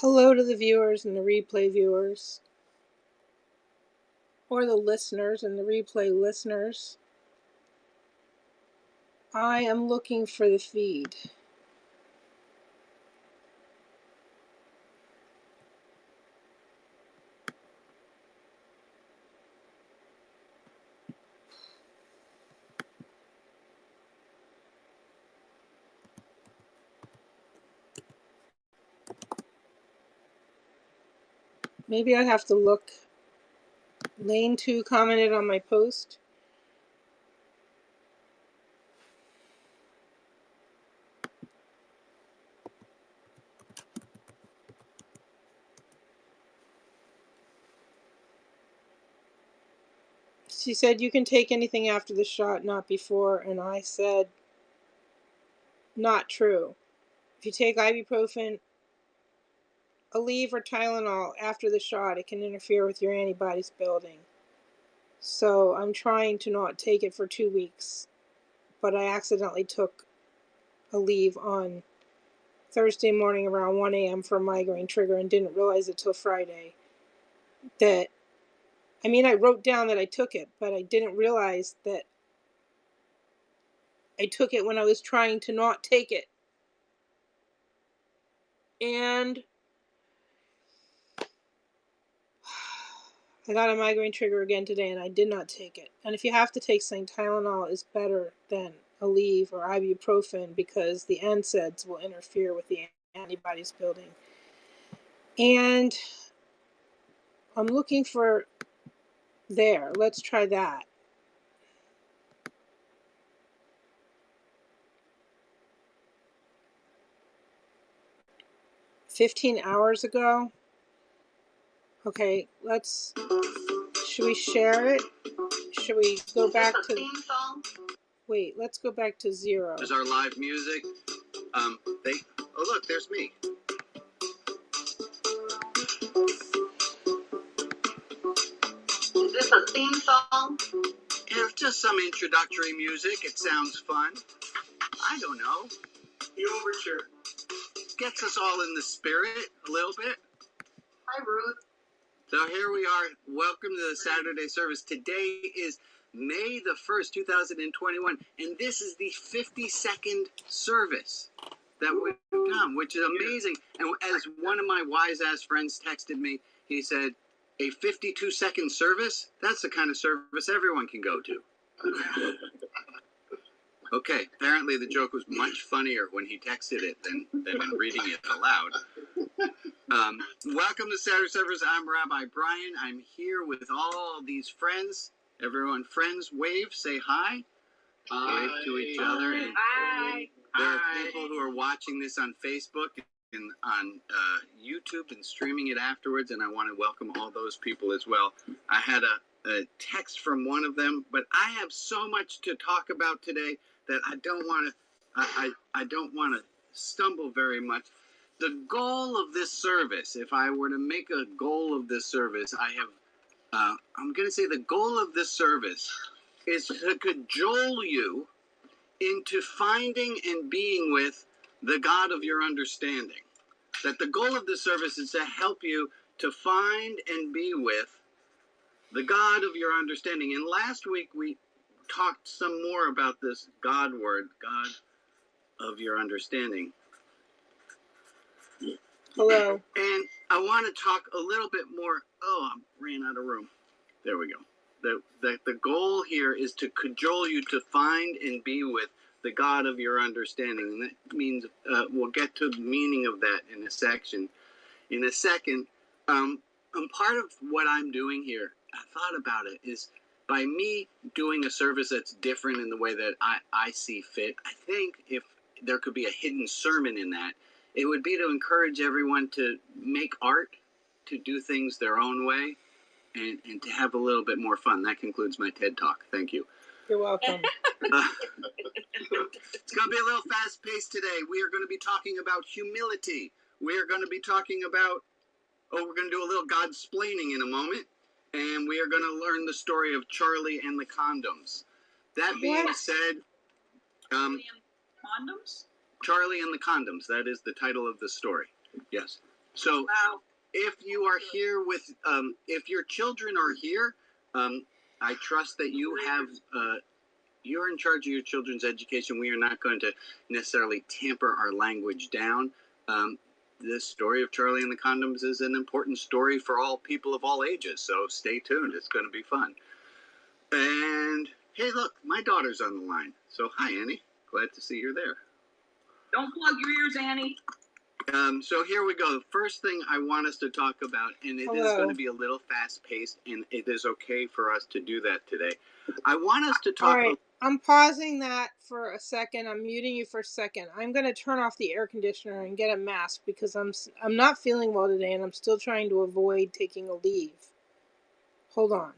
Hello to the viewers and the replay viewers, or the listeners and the replay listeners. I am looking for the feed. Maybe I have to look. Lane 2 commented on my post. She said, "You can take anything after the shot, not before." And I said, not true. If you take ibuprofen, Aleve, or Tylenol after the shot, it can interfere with your antibodies building. So I'm trying to not take it for 2 weeks. But I accidentally took Aleve on Thursday morning around 1 a.m. for a migraine trigger and didn't realize it till Friday. I wrote down that I took it, but I didn't realize that I took it when I was trying to not take it. And I got a migraine trigger again today, and I did not take it. And if you have to take something, Tylenol is better than Aleve or ibuprofen because the NSAIDs will interfere with the antibodies building. And I'm looking for there. Let's try that. "15 hours ago." Okay, should we share it? Should we go back to, wait, let's go back to 0. There's our live music. Oh look, there's me. Is this a theme song? Yeah, just some introductory music. It sounds fun. I don't know. The overture. Gets us all in the spirit a little bit. Hi, Ruth. So here we are. Welcome to the Saturday service. Today is May the 1st, 2021, and this is the 52nd service that we've done, which is amazing. And as one of my wise-ass friends texted me, he said, a 52-second service? That's the kind of service everyone can go to. Okay, apparently the joke was much funnier when he texted it than in reading it aloud. Welcome to Saturday Service. I'm Rabbi Brian. I'm here with all these friends. Everyone, friends, wave, say hi. Wave to each other. And Hi. there are people who are watching this on Facebook and on YouTube and streaming it afterwards, and I want to welcome all those people as well. I had a text from one of them, but I have so much to talk about today that I don't want to stumble very much. The goal of this service, if I were to make a goal of this service, I'm going to say the goal of this service is to cajole you into finding and being with the God of your understanding. That the goal of this service is to help you to find and be with the God of your understanding. And last week we talked some more about this God word, God of your understanding. Hello. And I want to talk a little bit more. Oh, I ran out of room. There we go. The goal here is to cajole you to find and be with the God of your understanding. And that means we'll get to the meaning of that in a second. And part of what I'm doing here, I thought about it, is by me doing a service that's different in the way that I see fit, I think if there could be a hidden sermon in that, it would be to encourage everyone to make art, to do things their own way, and to have a little bit more fun. That concludes my TED Talk. Thank you. You're welcome. It's going to be a little fast-paced today. We are going to be talking about humility. We are going to be talking about, we're going to do a little God-splaining in a moment. And we are going to learn the story of Charlie and the condoms. That being said, Condoms? Charlie and the condoms. That is the title of the story. Yes. So Wow. if you are here with, if your children are here, I trust that you have, you're in charge of your children's education. We are not going to necessarily tamper our language down. This story of Charlie and the Condoms is an important story for all people of all ages. So stay tuned. It's going to be fun. And hey, look, my daughter's on the line. So hi, Annie. Glad to see you're there. Don't plug your ears, Annie. So here we go. The first thing I want us to talk about, and it is Hello. going to be a little fast-paced, and it is okay for us to do that today. I want us to All talk. right, I'm pausing that for a second. I'm muting you for a second. I'm going to turn off the air conditioner and get a mask because I'm not feeling well today, and I'm still trying to avoid taking a leave. Hold on.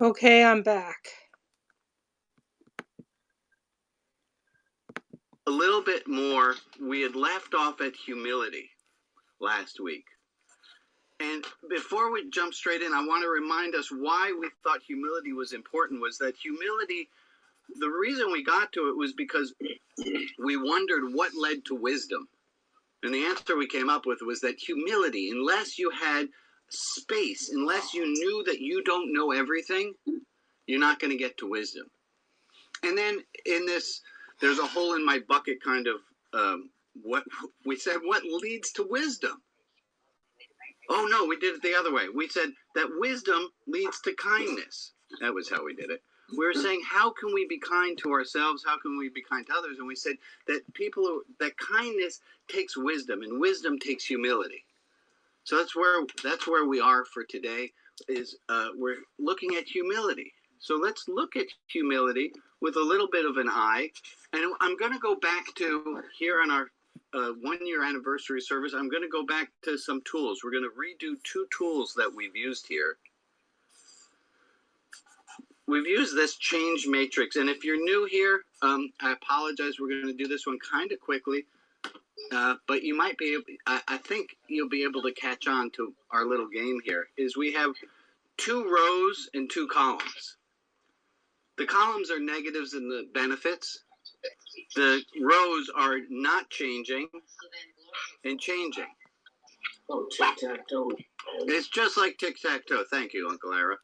Okay, I'm back. A little bit more. We had left off at humility last week. And before we jump straight in, I want to remind us why we thought humility was important. Was that humility, the reason we got to it was because we wondered what led to wisdom. And the answer we came up with was that humility, unless you had space, unless you knew that you don't know everything, you're not going to get to wisdom. And then in this, there's a hole in my bucket kind of what we said, what leads to wisdom? Oh no, we did it the other way. We said that wisdom leads to kindness. That was how we did it. We were saying, how can we be kind to ourselves? How can we be kind to others? And we said that that kindness takes wisdom, and wisdom takes humility. So that's where we are for today. Is we're looking at humility. So let's look at humility with a little bit of an eye. And I'm going to go back to here on our 1-year anniversary service, I'm going to go back to some tools. We're going to redo 2 tools that we've used here. We've used this change matrix, and if you're new here, I apologize. We're going to do this one kind of quickly, but you might be able, I think you'll be able to catch on to our little game here. Is we have 2 rows and 2 columns. The columns are negatives and the benefits. The rows are not changing and changing. Oh, tic-tac-toe. It's just like tic-tac-toe. Thank you, Uncle Ara.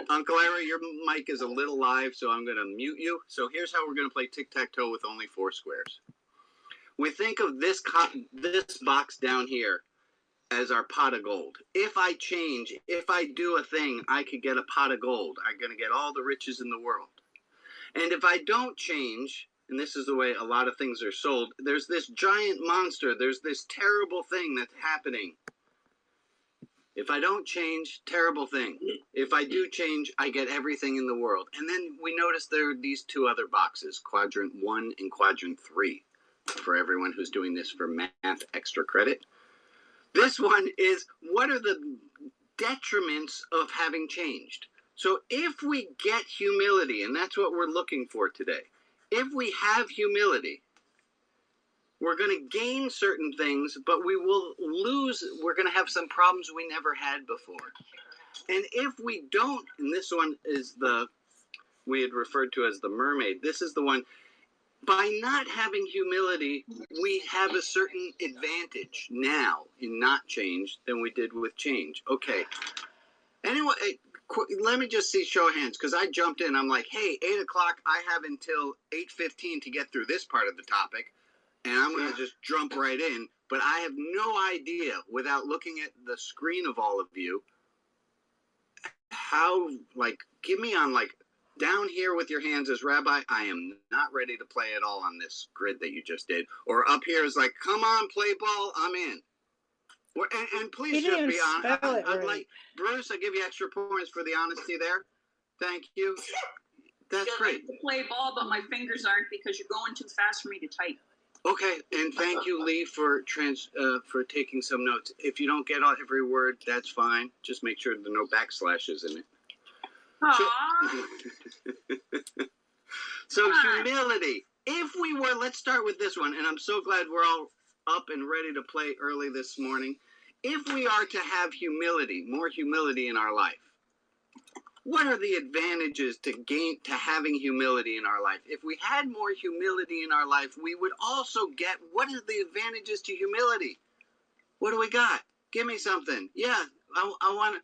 Uncle Ara, your mic is a little live, so I'm going to mute you. So here's how we're going to play tic-tac-toe with only 4 squares. We think of this box down here as our pot of gold. If I change, if I do a thing, I could get a pot of gold. I'm going to get all the riches in the world. And if I don't change, and this is the way a lot of things are sold, there's this giant monster, there's this terrible thing that's happening. If I don't change, terrible thing. If I do change, I get everything in the world. And then we notice there are these 2 other boxes, quadrant 1 and quadrant 3, for everyone who's doing this for math extra credit. This one is, what are the detriments of having changed? So if we get humility, and that's what we're looking for today, if we have humility, we're going to gain certain things, but we will lose, we're going to have some problems we never had before. And if we don't, and this one is we had referred to as the mermaid, this is the one, by not having humility, we have a certain advantage now in not change than we did with change. Okay. Anyway, let me just see show of hands, because I jumped in. I'm like, hey, 8 o'clock, I have until 8:15 to get through this part of the topic, and I'm going to just jump right in. But I have no idea, without looking at the screen of all of you, how, give me on, down here with your hands as Rabbi, I am not ready to play at all on this grid that you just did. Or up here is like, come on, play ball, I'm in. And please just be honest. I'd like, Bruce, I give you extra points for the honesty there. Thank you. That's great. I like to play ball, but my fingers aren't because you're going too fast for me to type. Okay, and thank you, Lee, for taking some notes. If you don't get every word, that's fine. Just make sure there are no backslashes in it. So humility. If we were, let's start with this one, and I'm so glad we're all up and ready to play early this morning. If we are to have humility, more humility in our life, what are the advantages to having humility in our life? If we had more humility in our life, we would also get, what are the advantages to humility? What do we got? Give me something. Yeah, I want to.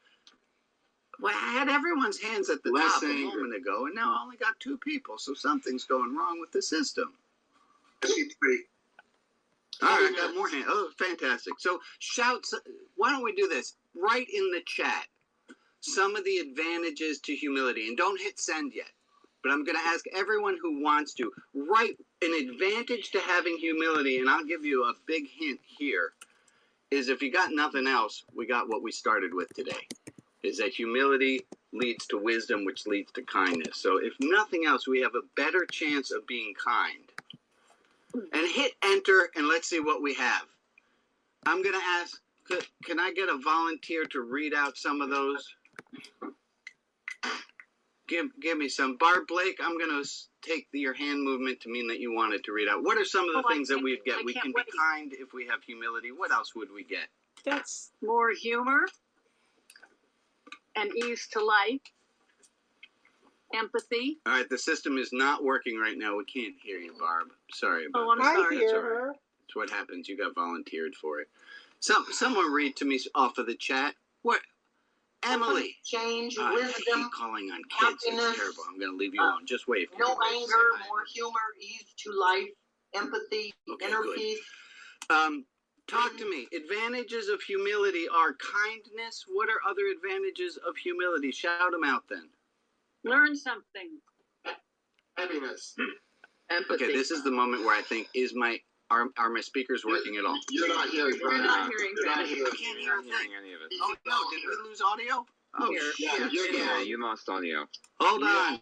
Well, I had everyone's hands at the top a moment ago, and now I only got 2 people, so something's going wrong with the system. All right, I got more hands. Oh, fantastic. So shouts. Why don't we do this? Write in the chat some of the advantages to humility, and don't hit send yet. But I'm going to ask everyone who wants to write an advantage to having humility, and I'll give you a big hint here, is if you got nothing else, we got what we started with today, is that humility leads to wisdom, which leads to kindness. So if nothing else, we have a better chance of being kind. And hit enter, and let's see what we have. I'm going to ask, can I get a volunteer to read out some of those? Give me some. Barb Blake, I'm going to take your hand movement to mean that you wanted to read out. What are some of the things that we'd get? We can be kind if we have humility. What else would we get? That's more humor and ease to life, empathy. All right, the system is not working right now. We can't hear you, Barb. Sorry about I'm that. sorry. I hear her. That's what happens. You got volunteered for it. Someone read to me off of the chat. What? Emily. Change, I wisdom, hate calling on kids. It's happiness, terrible. I'm going to leave you alone. Just wave. no anger, more humor, ease to life, empathy, Okay, inner good. peace. Talk to me. Advantages of humility are kindness. What are other advantages of humility? Shout them out then. Learn something. Happiness. Empathy. Okay, this is the moment where I think, are my speakers working at all? You're not hearing. You're not hearing You're not that. hearing. I can't hear a thing. any of it. Oh no, did we lose audio? Oh Here. shit. Yeah, you lost audio. Hold on.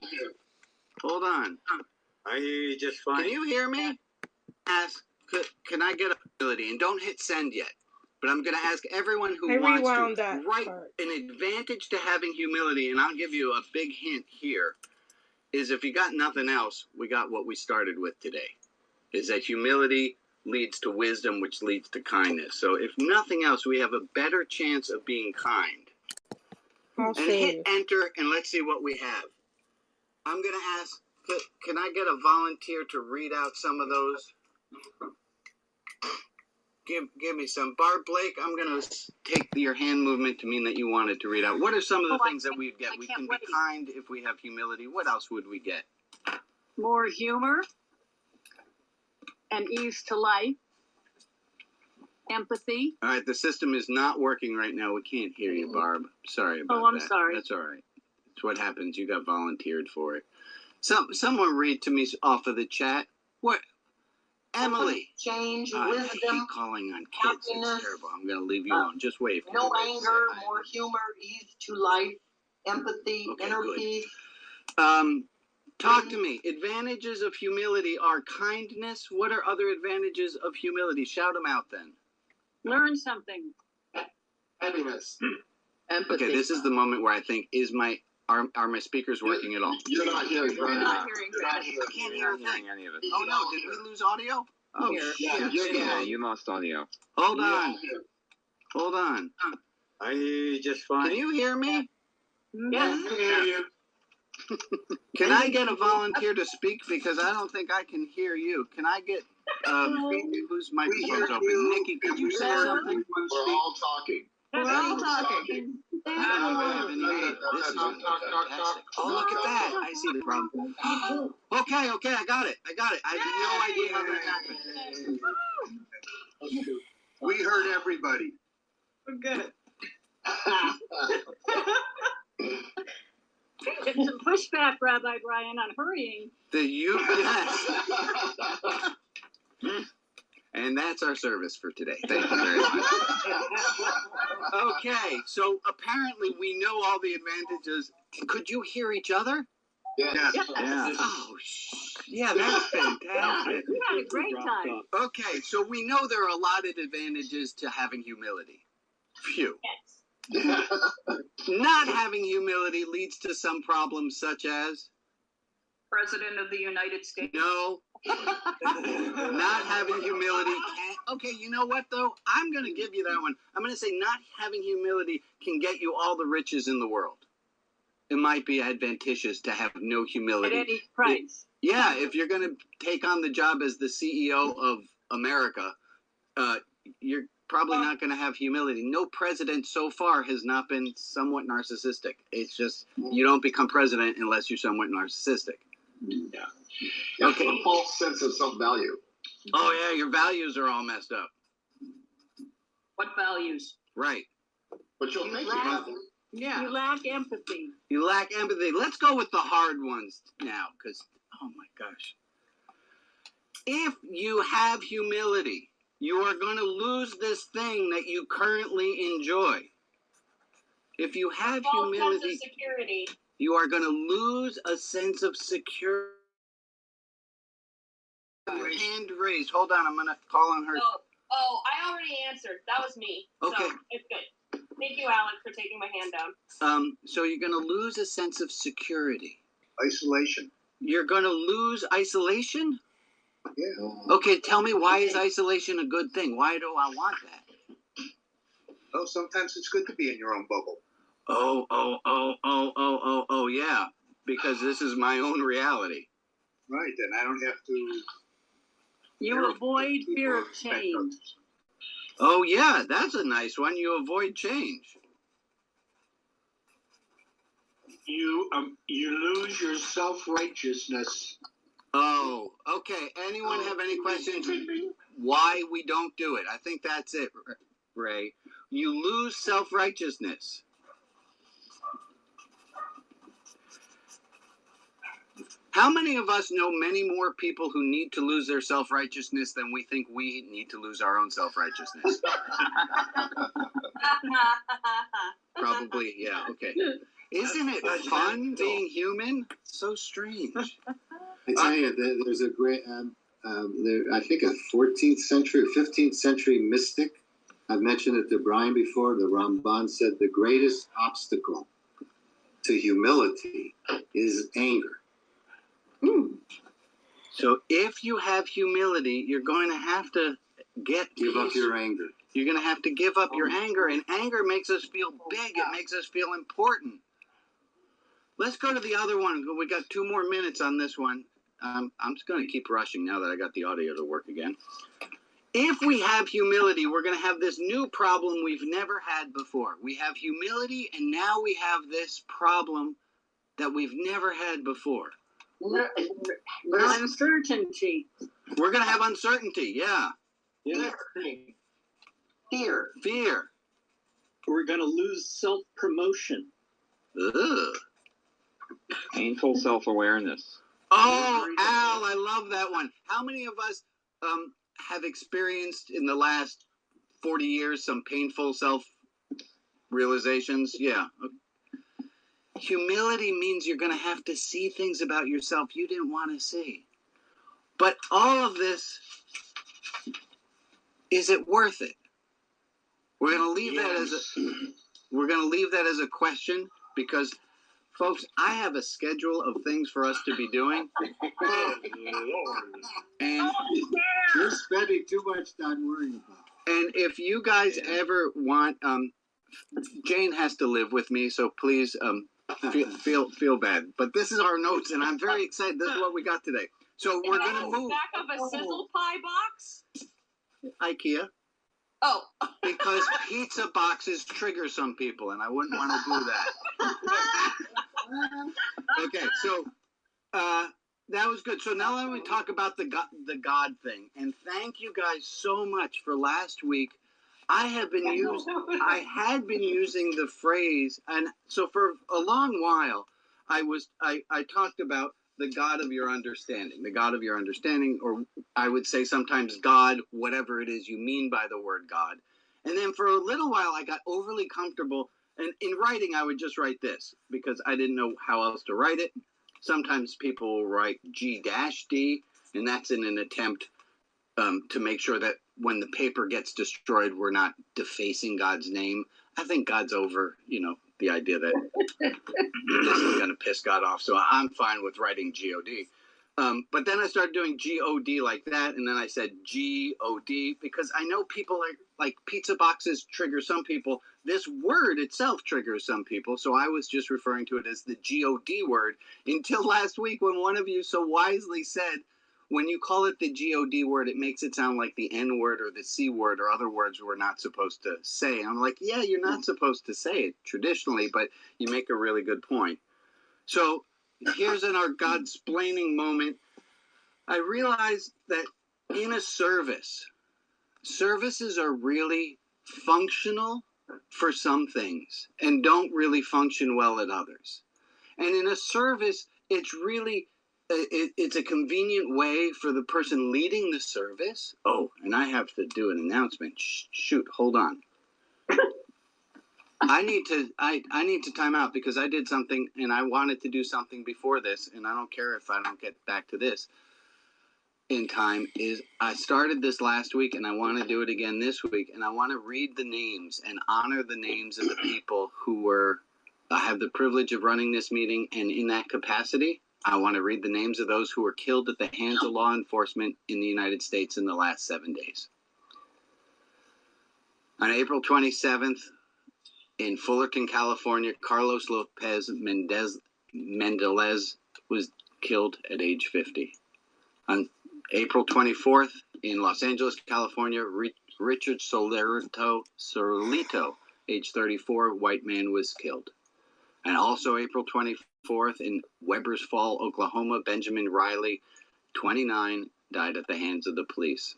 Hold on. I hear you just fine. Can you hear me? Ask. Can I get ability? And don't hit send yet. But I'm going to ask everyone who I wants rewound to that write part. an advantage to having humility, and I'll give you a big hint here, is if you got nothing else, we got what we started with today, is that humility leads to wisdom, which leads to kindness. So if nothing else, we have a better chance of being kind. I'll And show hit you. enter, and let's see what we have. I'm going to ask, can I get a volunteer to read out some of those? Give me some. Barb Blake, I'm going to take your hand movement to mean that you wanted to read out. What are some of the things that we'd get? We can be kind if we have humility. What else would we get? More humor and ease to life, empathy. All right, the system is not working right now. We can't hear you, Barb. Sorry about that. Oh, I'm sorry. That's all right. It's what happens. You got volunteered for it. Someone read to me off of the chat. What? Emily. Change, I wisdom, hate calling on kids. happiness, It's terrible. I'm going to leave you alone. Just wave. no Wave, say anger, hi. more humor, ease to life, empathy, Okay, inner good. peace. Talk to me. Advantages of humility are kindness. What are other advantages of humility? Shout them out then. Learn something. Happiness. Empathy. Okay, this is the moment where I think, are my speakers working at all? You're not hearing. You're not hearing. You're not hearing. I can't hear a thing. any of it. Oh no, did we lose audio? Oh Here. Yeah, shit. you're Yeah, good. you lost audio. Hold You're on. not hearing. Hold on. I hear you just Can you hear me? Yes. I can hear you. Can I get a volunteer to speak? Because I don't think I can hear you. Can I get whose microphone's hear open? you. Nikki, could you say Yeah. something? We're all talking. We're all talking. I don't have any aid. This is fantastic. Oh, look at that. I see the problem. Okay, I got it. I have no idea how that happened. We heard everybody. We're good. Getting some pushback, Rabbi Brian, on hurrying. Yes. And that's our service for today. Thank you very much. Okay, so apparently we know all the advantages. Could you hear each other? Yes. Yeah. Oh, yeah, that's fantastic. We had a great time. Okay, so we know there are a lot of advantages to having humility. Phew. Not having humility leads to some problems such as President of the United States. no. Not having humility can okay, you know what though? I'm gonna give you that one. I'm gonna say not having humility can get you all the riches in the world. It might be advantageous to have no At humility. any price. Yeah, if you're gonna take on the job as the CEO of America, you're probably not gonna have humility. No president so far has not been somewhat narcissistic. It's just you don't become president unless you're somewhat narcissistic. Yeah. Okay. A false sense of self-value. Oh yeah, your values are all messed up. What values? Right. But you'll think you have them. You lack empathy. You lack empathy. Let's go with the hard ones now, because, oh my gosh. If you have humility, you are going to lose this thing that you currently enjoy. If you have humility, security. you are going to lose a sense of security. Hand raised. Hold on, I'm going to call on her. Oh, I already answered. That was me. Okay. So it's good. Thank you, Alec, for taking my hand down. So you're going to lose a sense of security. Isolation. You're going to lose isolation? Yeah. Okay, tell me, why is isolation a good thing? Why do I want that? Oh, sometimes it's good to be in your own bubble. Oh, yeah. Because this is my own reality. Right, and I don't have to. You avoid fear of change. Oh, yeah, that's a nice one. You avoid change. You lose your self-righteousness. Oh, okay. Anyone have any questions? Why we don't do it? I think that's it, Ray. You lose self-righteousness. How many of us know many more people who need to lose their self-righteousness than we think we need to lose our own self-righteousness? Probably, yeah, okay. Isn't it fun being human? So strange. I tell you, there's a great I think a 14th century, 15th century mystic. I've mentioned it to Brian before. The Ramban said the greatest obstacle to humility is anger. So if you have humility, you're going to have to give up your anger. You're going to have to give up your anger, and anger makes us feel big. It makes us feel important. Let's go to the other one. We got 2 more minutes on this one. I'm just going to keep rushing now that I got the audio to work again. If we have humility, we're going to have this new problem we've never had before. We have humility, and now we have this problem that we've never had before. Uncertainty. We're going to have uncertainty, yeah. Fear. We're going to lose self-promotion. Ugh. Painful self-awareness. Oh, Al, I love that one. How many of us have experienced in the last 40 years some painful self-realizations? Yeah. Humility means you're going to have to see things about yourself you didn't want to see. But all of this, is it worth it? We're going to leave that as a question, because folks, I have a schedule of things for us to be doing. And you're spending too much time worrying about it. And if you guys ever want, Jane has to live with me, so please feel bad. But this is our notes, and I'm very excited. This is what we got today. So we're going to move. Back of a sizzle pie box? IKEA. Oh. Because pizza boxes trigger some people, and I wouldn't want to do that. Okay, so that was good. So now let me talk about the God thing. And thank you guys so much for last week. I had been using the phrase, and so for a long while, I talked about the God of your understanding, or I would say sometimes God, whatever it is you mean by the word God. And then for a little while, I got overly comfortable. And in writing, I would just write this because I didn't know how else to write it. Sometimes people will write G-D, and that's in an attempt to make sure that when the paper gets destroyed, we're not defacing God's name. I think God's over, the idea that this is going to piss God off. So I'm fine with writing G-O-D. But then I started doing G-O-D like that, and then I said G-O-D because I know people are like pizza boxes trigger some people. This word itself triggers some people, so I was just referring to it as the G-O-D word until last week when one of you so wisely said, when you call it the G-O-D word, it makes it sound like the N word or the C word or other words we're not supposed to say. And I'm like, yeah, you're not supposed to say it traditionally, but you make a really good point. So here's in our God-splaining moment. I realized that in a services are really functional for some things and don't really function well at others. And in a service, it's really, it's a convenient way for the person leading the service. Oh, and I have to do an announcement. Shoot, hold on. I need to time out because I did something and I wanted to do something before this, and I don't care if I don't get back to this in time. Is I started this last week and I want to do it again this week, and I want to read the names and honor the names of the people who I have the privilege of running this meeting, and in that capacity, I want to read the names of those who were killed at the hands of law enforcement in the United States in the last 7 days. On April 27th, in Fullerton, California, Carlos Lopez Mendez was killed at age 50. On April 24th, in Los Angeles, California, Richard Solito, age 34, white man, was killed. And also April 24th, in Webbers Fall, Oklahoma, Benjamin Riley, 29, died at the hands of the police.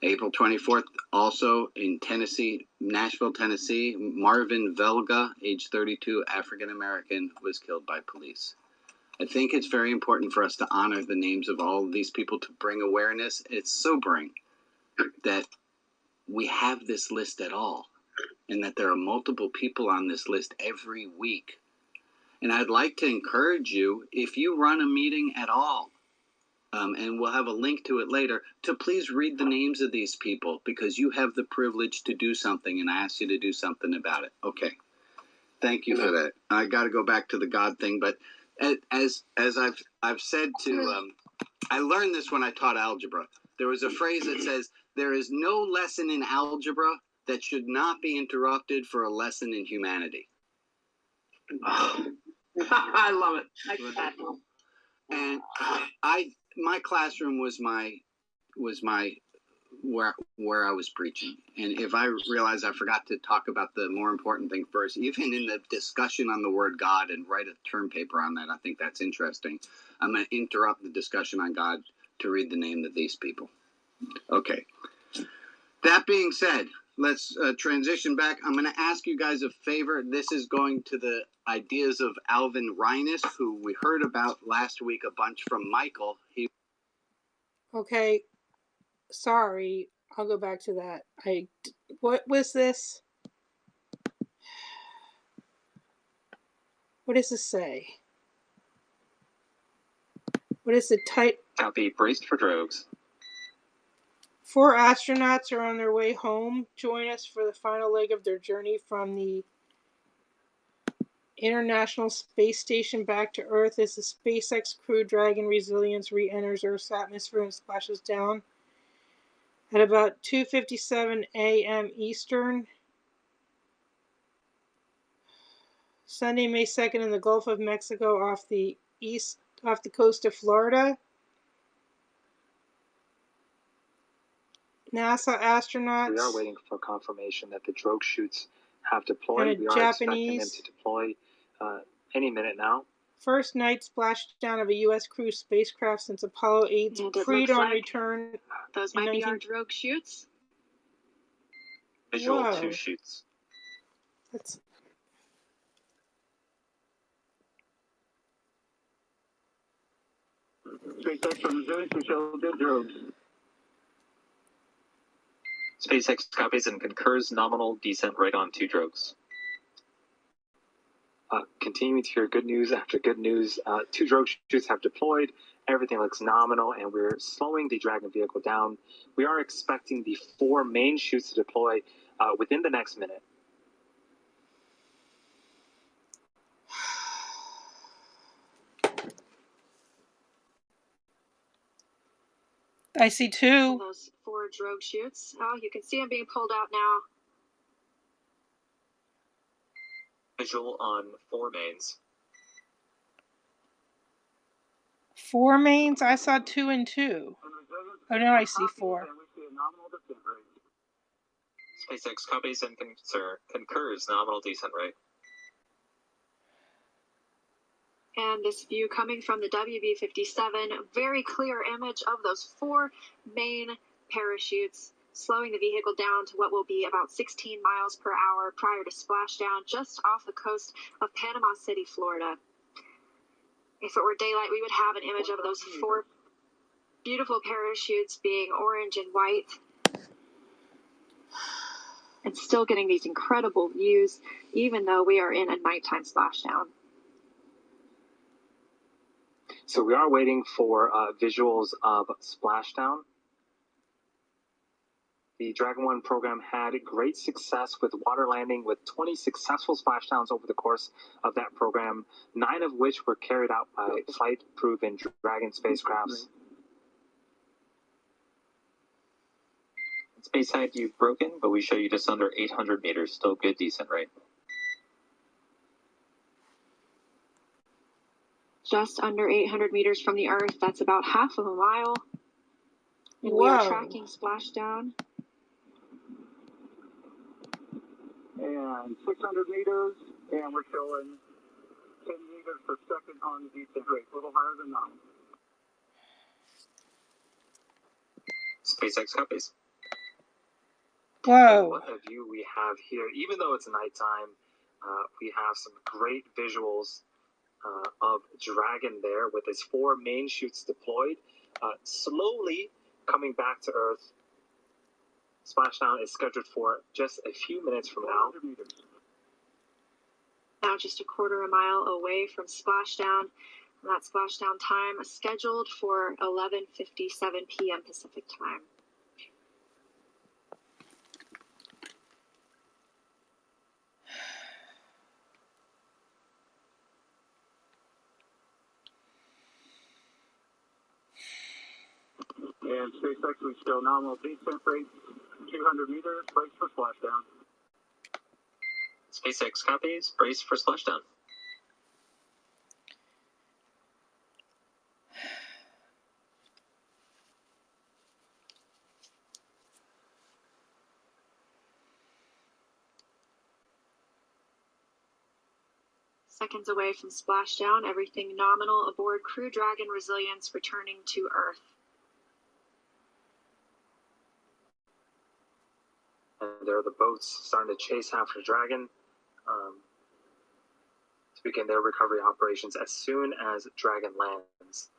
April 24th, also in Tennessee, Nashville, Tennessee, Marvin Velga, age 32, African-American, was killed by police. I think it's very important for us to honor the names of all of these people to bring awareness. It's sobering that we have this list at all and that there are multiple people on this list every week. And I'd like to encourage you, if you run a meeting at all, and we'll have a link to it later, to please read the names of these people, because you have the privilege to do something, and I asked you to do something about it. Okay. Thank you for that. I got to go back to the God thing, but as I've said to, I learned this when I taught algebra. There was a phrase that says, there is no lesson in algebra that should not be interrupted for a lesson in humanity. I love it. And my classroom was my where I was preaching. And if I realize I forgot to talk about the more important thing first, even in the discussion on the word God, and write a term paper on that, I think that's interesting. I'm going to interrupt the discussion on God to read the name of these people. Okay. That being said, let's transition back. I'm going to ask you guys a favor. This is going to the ideas of Alvin Reines, who we heard about last week a bunch from Michael. Okay. Sorry. I'll go back to that. What was this? What does this say? What is the type? Copy. Braced for drogues. 4 astronauts are on their way home. Join us for the final leg of their journey from the International Space Station back to Earth as the SpaceX Crew Dragon Resilience re-enters Earth's atmosphere and splashes down at about 2:57 a.m. Eastern. Sunday, May 2nd in the Gulf of Mexico off the coast of Florida. NASA astronauts. We are waiting for confirmation that the drogue chutes have deployed. And we are expecting them to deploy any minute now. First night splashdown of a U.S. crew spacecraft since Apollo 8's Freedom return. Those might be our drogue chutes. Visual Whoa. 2 chutes. That's... SpaceX from Missouri to show the drogues. SpaceX copies and concurs nominal descent right on 2 drogues. Continuing to hear good news after good news. 2 drogue chutes have deployed. Everything looks nominal, and we're slowing the Dragon vehicle down. We are expecting the 4 main chutes to deploy within the next minute. I see 2. Those 4 drogue chutes. Oh, you can see them being pulled out now. Visual on 4 mains. 4 mains? I saw 2 and 2. Oh, now I see 4. SpaceX copies and concurs nominal descent rate. And this view coming from the WB-57, very clear image of those 4 main parachutes, slowing the vehicle down to what will be about 16 miles per hour prior to splashdown just off the coast of Panama City, Florida. If it were daylight, we would have an image of those 4 beautiful parachutes being orange and white. And still getting these incredible views, even though we are in a nighttime splashdown. So we are waiting for visuals of splashdown. The Dragon 1 program had great success with water landing, with 20 successful splashdowns over the course of that program, 9 of which were carried out by flight-proven Dragon spacecrafts. Space height you've broken, but we show you just under 800 meters, still good descent rate. Just under 800 meters from the Earth, that's about half of a mile. And Whoa. we are tracking splashdown. And 600 meters, and we're showing 10 meters per second on the descent rate, a little higher than that. SpaceX copies. Whoa. What a view we have here. Even though it's nighttime, we have some great visuals of Dragon there with its 4 main chutes deployed, slowly coming back to Earth. Splashdown is scheduled for just a few minutes from now. Now just a quarter of a mile away from splashdown. And that splashdown time is scheduled for 11:57 p.m. Pacific time. And SpaceX, we show nominal descent rate 200 meters, brace for splashdown. SpaceX copies. Brace for splashdown. Seconds away from splashdown, everything nominal aboard Crew Dragon Resilience returning to Earth. And there are the boats starting to chase after Dragon to begin their recovery operations as soon as Dragon lands.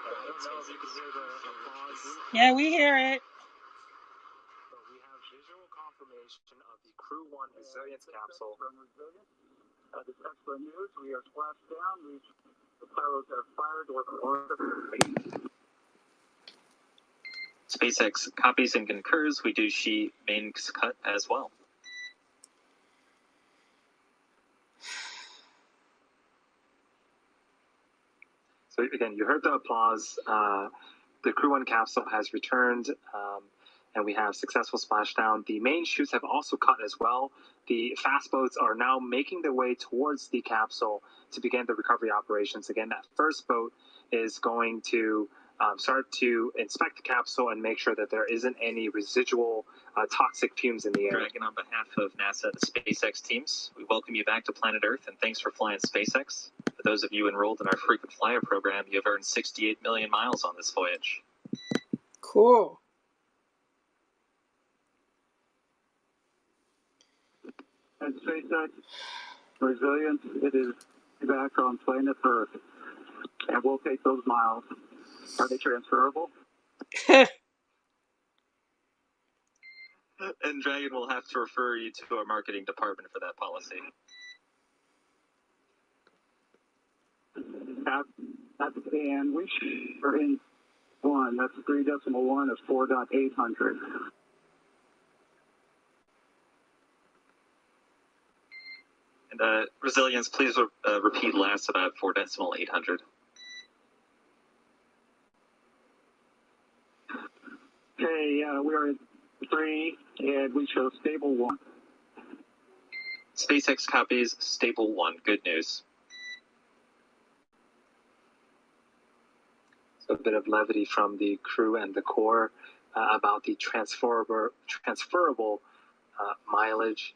I don't know if you can hear the applause. Yeah, we hear it. But we have visual confirmation of the Crew 1 Resilience capsule. From Resilience. This excellent news. We are splashed down. The pilots have fired or SpaceX copies and concurs. We do see mains cut as well. So again, you heard the applause. The Crew 1 capsule has returned, and we have successful splashdown. The main chutes have also cut as well. The fast boats are now making their way towards the capsule to begin the recovery operations. Again, that first boat is going to start to inspect the capsule and make sure that there isn't any residual toxic fumes in the air. Dragon, on behalf of NASA and the SpaceX teams, we welcome you back to planet Earth and thanks for flying SpaceX. For those of you enrolled in our frequent flyer program, you have earned 68 million miles on this voyage. Cool. And SpaceX Resilience, it is back on planet Earth. And we'll take those miles. Are they transferable? And Dragon will have to refer you to our marketing department for that policy. And we are in one. That's 3.1 of 4.800. And Resilience, please repeat last about 4.800. Okay, we are at 3, and we show stable 1. SpaceX copies stable 1. Good news. So a bit of levity from the crew and the core about the transferable mileage.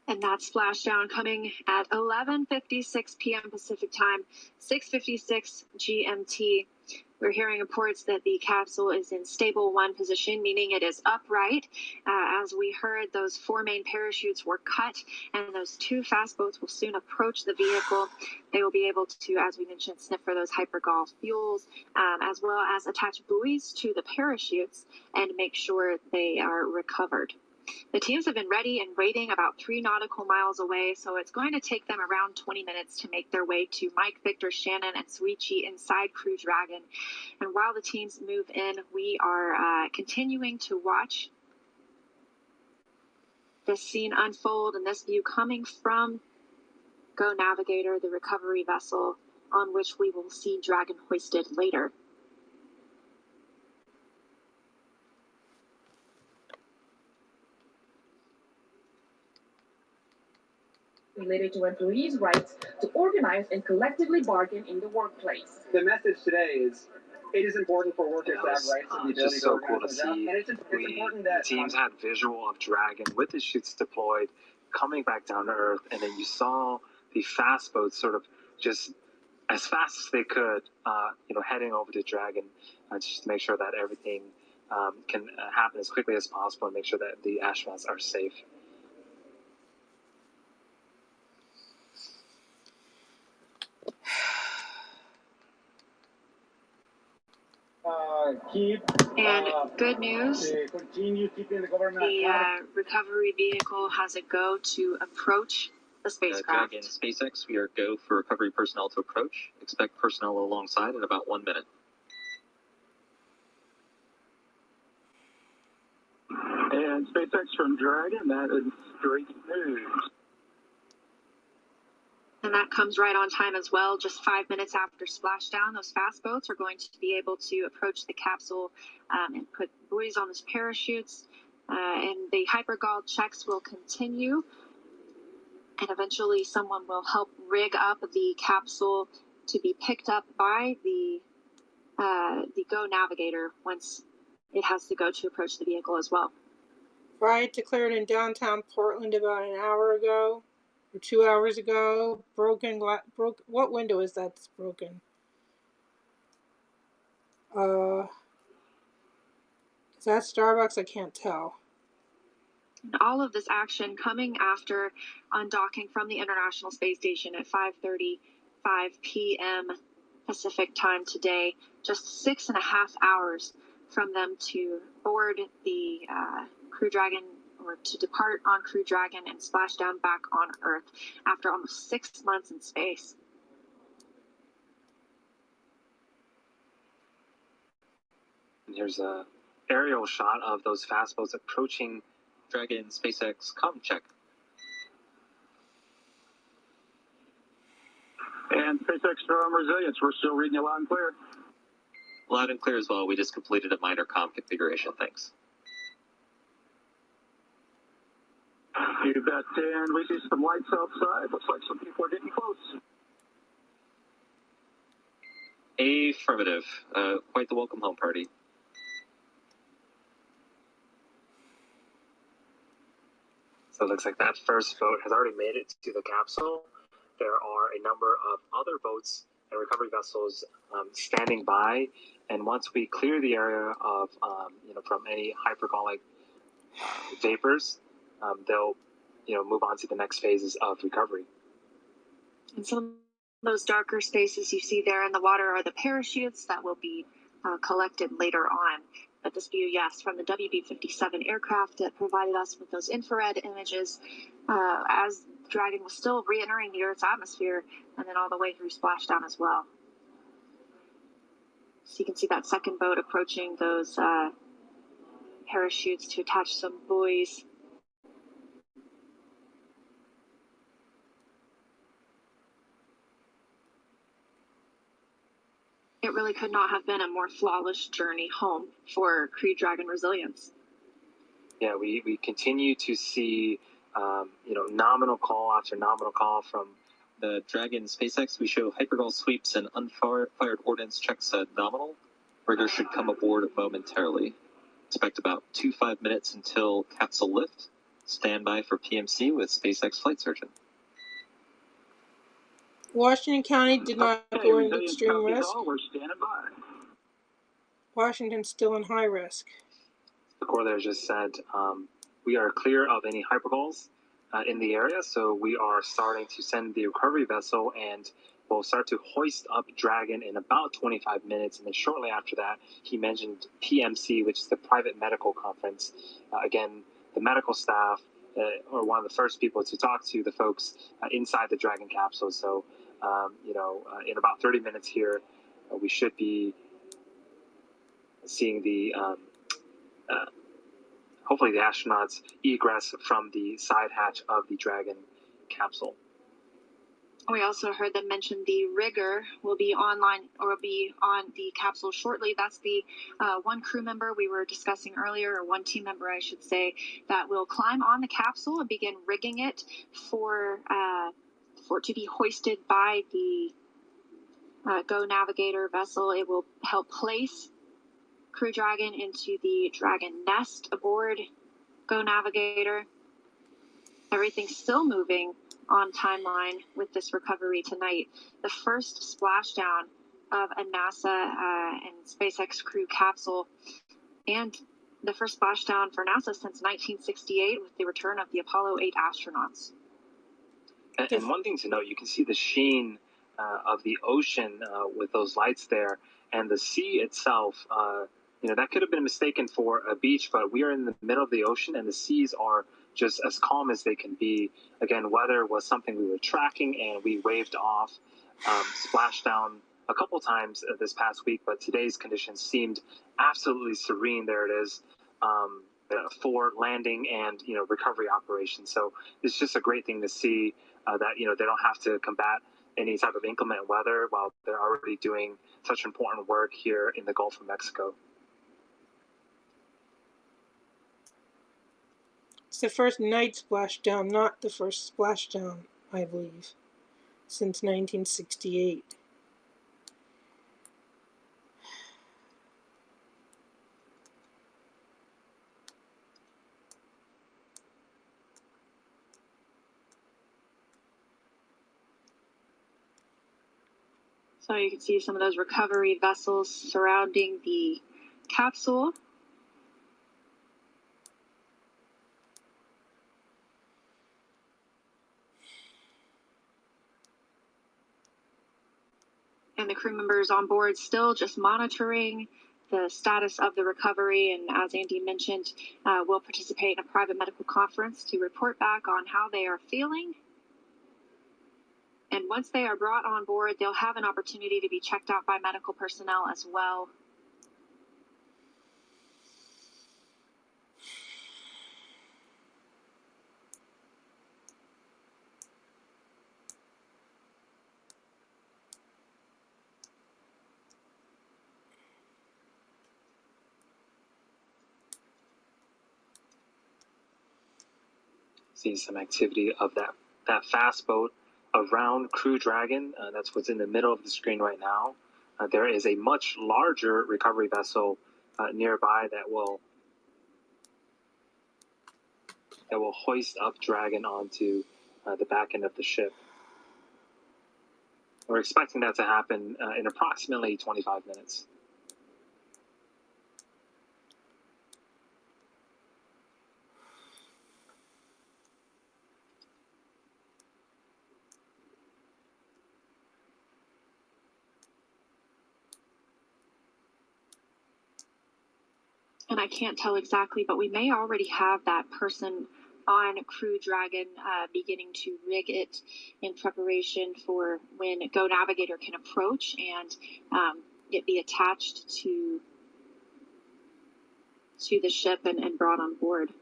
And that splashdown coming at 11:56 p.m. Pacific time, 6:56 GMT. We're hearing reports that the capsule is in stable 1 position, meaning it is upright. As we heard, those 4 main parachutes were cut, and those 2 fast boats will soon approach the vehicle. They will be able to, as we mentioned, sniff for those hypergol fuels, as well as attach buoys to the parachutes and make sure they are recovered. The teams have been ready and waiting about 3 nautical miles away, so it's going to take them around 20 minutes to make their way to Mike, Victor, Shannon, and Suichi inside Crew Dragon. And while the teams move in, we are continuing to watch this scene unfold and this view coming from Go Navigator, the recovery vessel on which we will see Dragon hoisted later. Related to employees' rights to organize and collectively bargain in the workplace. The message today is it is important for workers to have rights and the ability Just so to cool to organize themselves. see. And it's important that The teams had visual of Dragon with the chutes deployed, coming back down to Earth, and then you saw the fast boats sort of just as fast as they could, heading over to Dragon, just to make sure that everything can happen as quickly as possible and make sure that the astronauts are safe. And good news, continue keeping the government the recovery vehicle has a go to approach the spacecraft. Dragon SpaceX, we are go for recovery personnel to approach. Expect personnel alongside in about 1 minute. And SpaceX from Dragon, that is great news. And that comes right on time as well. Just 5 minutes after splashdown, those fast boats are going to be able to approach the capsule and put buoys on those parachutes. And the hypergol checks will continue. And eventually someone will help rig up the capsule to be picked up by the Go Navigator once it has to go to approach the vehicle as well. Riot declared in downtown Portland about an hour ago, or 2 hours ago. What window is that that's broken? Is that Starbucks? I can't tell. All of this action coming after undocking from the International Space Station at 5:35 p.m. Pacific time today, just 6.5 hours from them to board the Crew Dragon, or to depart on Crew Dragon and splash down back on Earth after almost 6 months in space. And here's a aerial shot of those fast boats approaching Dragon SpaceX comm check. And SpaceX from Resilience, we're still reading you loud and clear. Loud and clear as well. We just completed a minor comm configuration. Thanks. You bet. And we see some lights outside. Looks like some people are getting close. Affirmative. Quite the welcome home party. So it looks like that first boat has already made it to the capsule. There are a number of other boats and recovery vessels standing by. And once we clear the area of, from any hypergolic vapors, they'll, move on to the next phases of recovery. And some of those darker spaces you see there in the water are the parachutes that will be collected later on. But this view, yes, from the WB-57 aircraft that provided us with those infrared images as Dragon was still re-entering the Earth's atmosphere, and then all the way through splashdown as well. So you can see that second boat approaching those parachutes to attach some buoys. It really could not have been a more flawless journey home for Crew Dragon Resilience. Yeah, we continue to see, nominal call after nominal call from the Dragon SpaceX. We show hypergol sweeps and unfired ordnance checks at nominal. Rigger should come aboard momentarily. Expect about 2-5 minutes until capsule lift. Stand by for PMC with SpaceX flight surgeon. Washington County did not go into extreme risk. We're standing by. Washington's still in high risk. The Corps there just said we are clear of any hypergols in the area, so we are starting to send the recovery vessel, and we'll start to hoist up Dragon in about 25 minutes. And then shortly after that, he mentioned PMC, which is the private medical conference. Again, the medical staff are one of the first people to talk to the folks inside the Dragon capsule. So, in about 30 minutes here, we should be seeing the hopefully the astronauts egress from the side hatch of the Dragon capsule. We also heard them mention the Rigger will be online, or will be on the capsule shortly. That's the one crew member we were discussing earlier, or one team member, I should say, that will climb on the capsule and begin rigging it for it to be hoisted by the Go Navigator vessel. It will help place Crew Dragon into the Dragon nest aboard Go Navigator. Everything's still moving on timeline with this recovery tonight. The first splashdown of a NASA and SpaceX Crew capsule, and the first splashdown for NASA since 1968 with the return of the Apollo 8 astronauts. And one thing to note, you can see the sheen of the ocean with those lights there, and the sea itself that could have been mistaken for a beach, but we are in the middle of the ocean and the seas are just as calm as they can be. Again, weather was something we were tracking and we waved off splashdown a couple times this past week, but today's conditions seemed absolutely serene. There it is. For landing and recovery operations. So it's just a great thing to see that they don't have to combat any type of inclement weather while they're already doing such important work here in the Gulf of Mexico. It's the first night splashdown, not the first splashdown, I believe, since 1968. So you can see some of those recovery vessels surrounding the capsule. And the crew members on board still just monitoring the status of the recovery. And as Andy mentioned, will participate in a private medical conference to report back on how they are feeling. And once they are brought on board, they'll have an opportunity to be checked out by medical personnel as well. See some activity of that fast boat around Crew Dragon. That's what's in the middle of the screen right now. There is a much larger recovery vessel nearby that will hoist up Dragon onto the back end of the ship. We're expecting that to happen in approximately 25 minutes. And I can't tell exactly, but we may already have that person on Crew Dragon beginning to rig it in preparation for when Go Navigator can approach and it be attached to the ship and brought on board.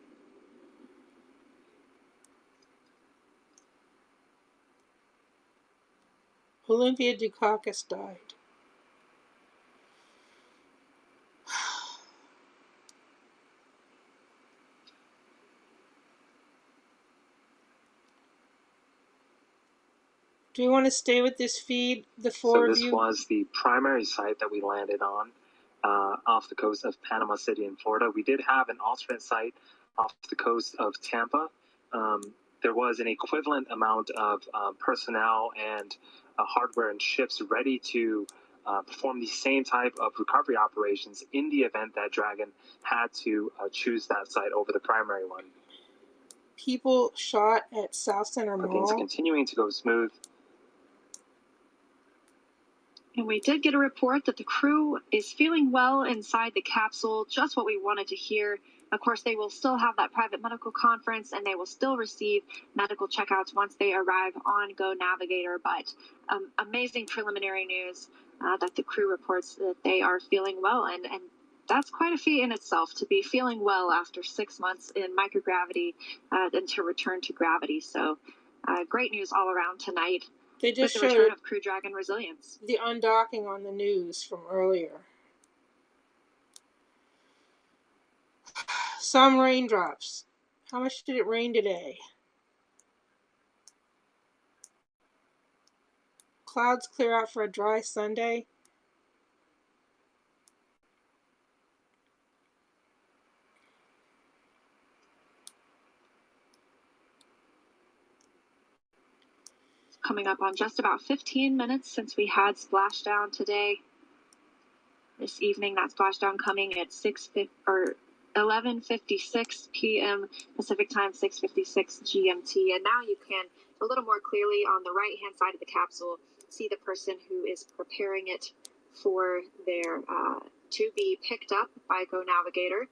Olympia Dukakis died. Do you want to stay with this feed, the four of you? So this was the primary site that we landed on off the coast of Panama City in Florida. We did have an alternate site off the coast of Tampa. There was an equivalent amount of personnel and hardware and ships ready to perform the same type of recovery operations in the event that Dragon had to choose that site over the primary one. People shot at South Center Mall. Things continuing to go smooth. And we did get a report that the crew is feeling well inside the capsule, just what we wanted to hear. Of course, they will still have that private medical conference and they will still receive medical checkouts once they arrive on Go Navigator. But amazing preliminary news that the crew reports that they are feeling well. And that's quite a feat in itself, to be feeling well after 6 months in microgravity and to return to gravity. So great news all around tonight. They just with the return of Crew Dragon Resilience. The undocking on the news from earlier. Some raindrops. How much did it rain today? Clouds clear out for a dry Sunday. Coming up on just about 15 minutes since we had splashdown today. This evening, that splashdown coming at 11:56 p.m. Pacific time, 6:56 GMT. And now you can, a little more clearly on the right-hand side of the capsule, see the person who is preparing it for their to be picked up by Go Navigator